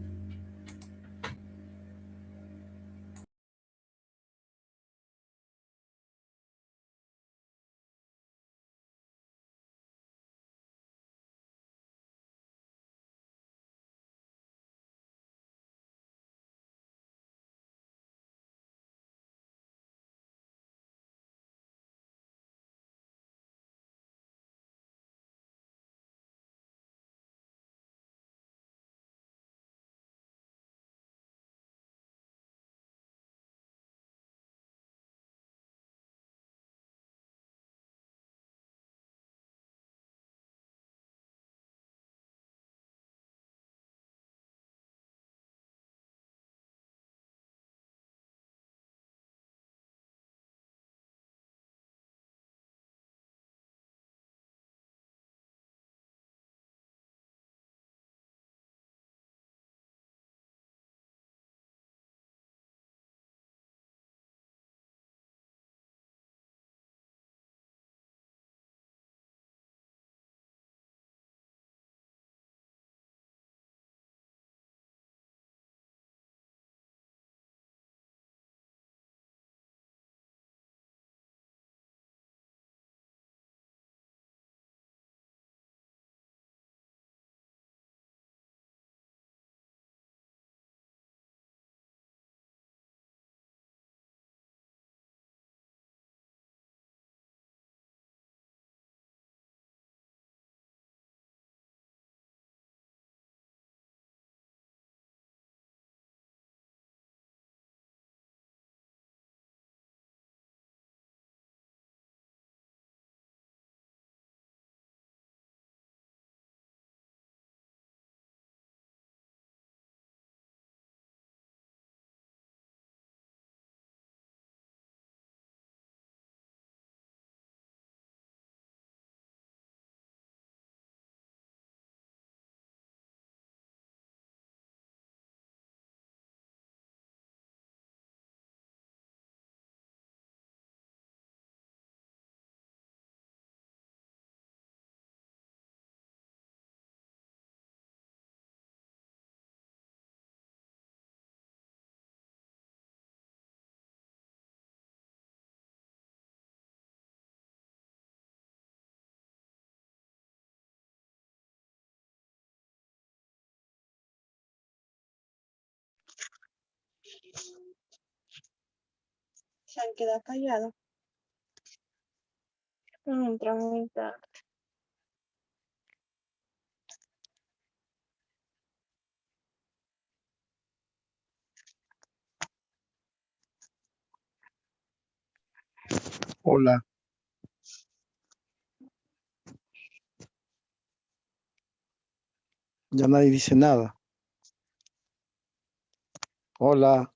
Se han quedado callados. Tramita. Hola, ya nadie dice nada. Hola,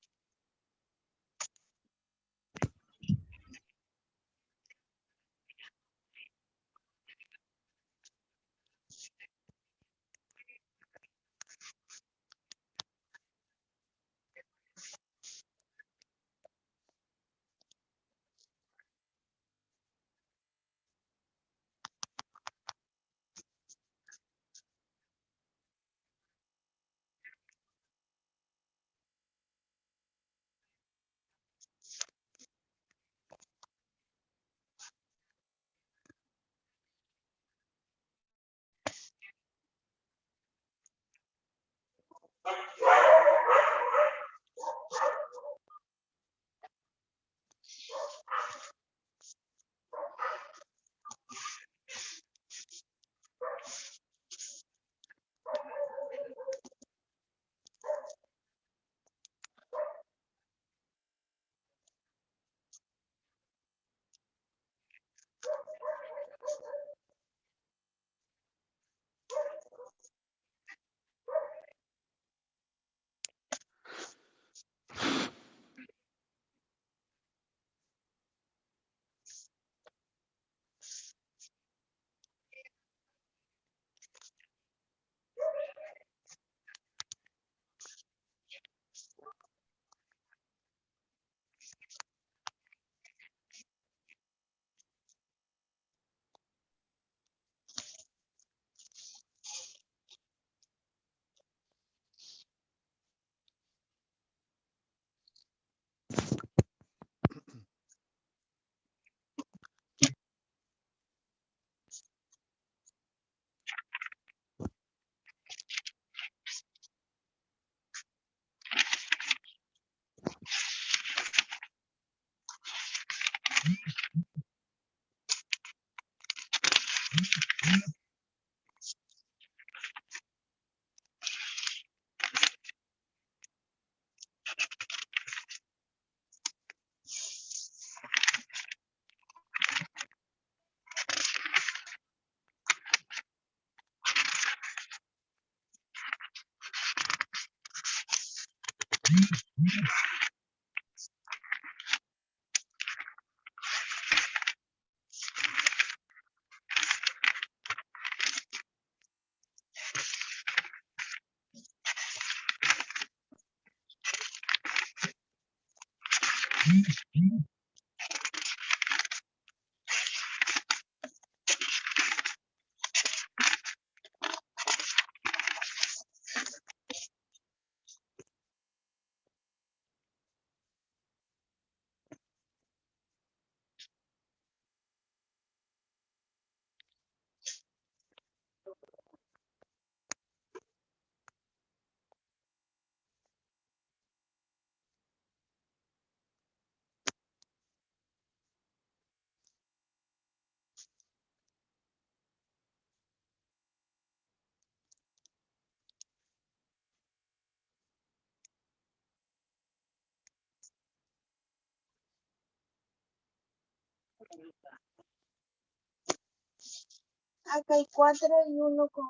Acá hay 4 y uno con...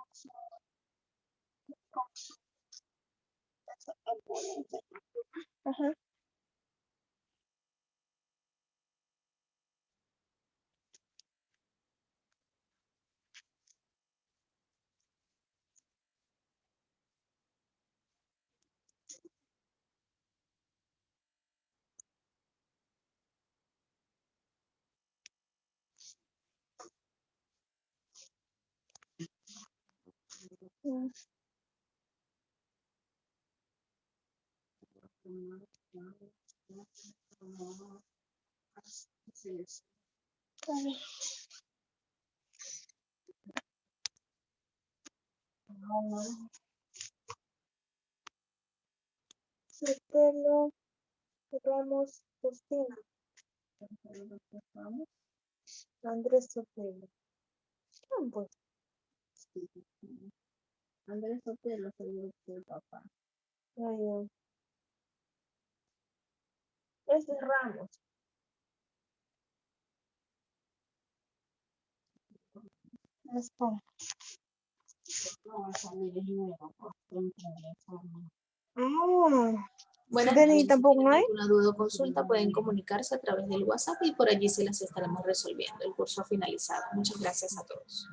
Ajá. Mm, está bien. Su pelo. Ramos Justina. Andrés Sotelo. ¿Quién pues? Andrés Sotelo soy el papá. Ay, ay. Este es Ramos. Esto. No, esa ley es nueva, pues, entra en la forma. Ah, Buenas ¿Dani noches, si tampoco tienen hay? alguna duda o consulta pueden comunicarse a través del WhatsApp y por allí se las estaremos resolviendo. El curso ha finalizado. Muchas gracias a todos.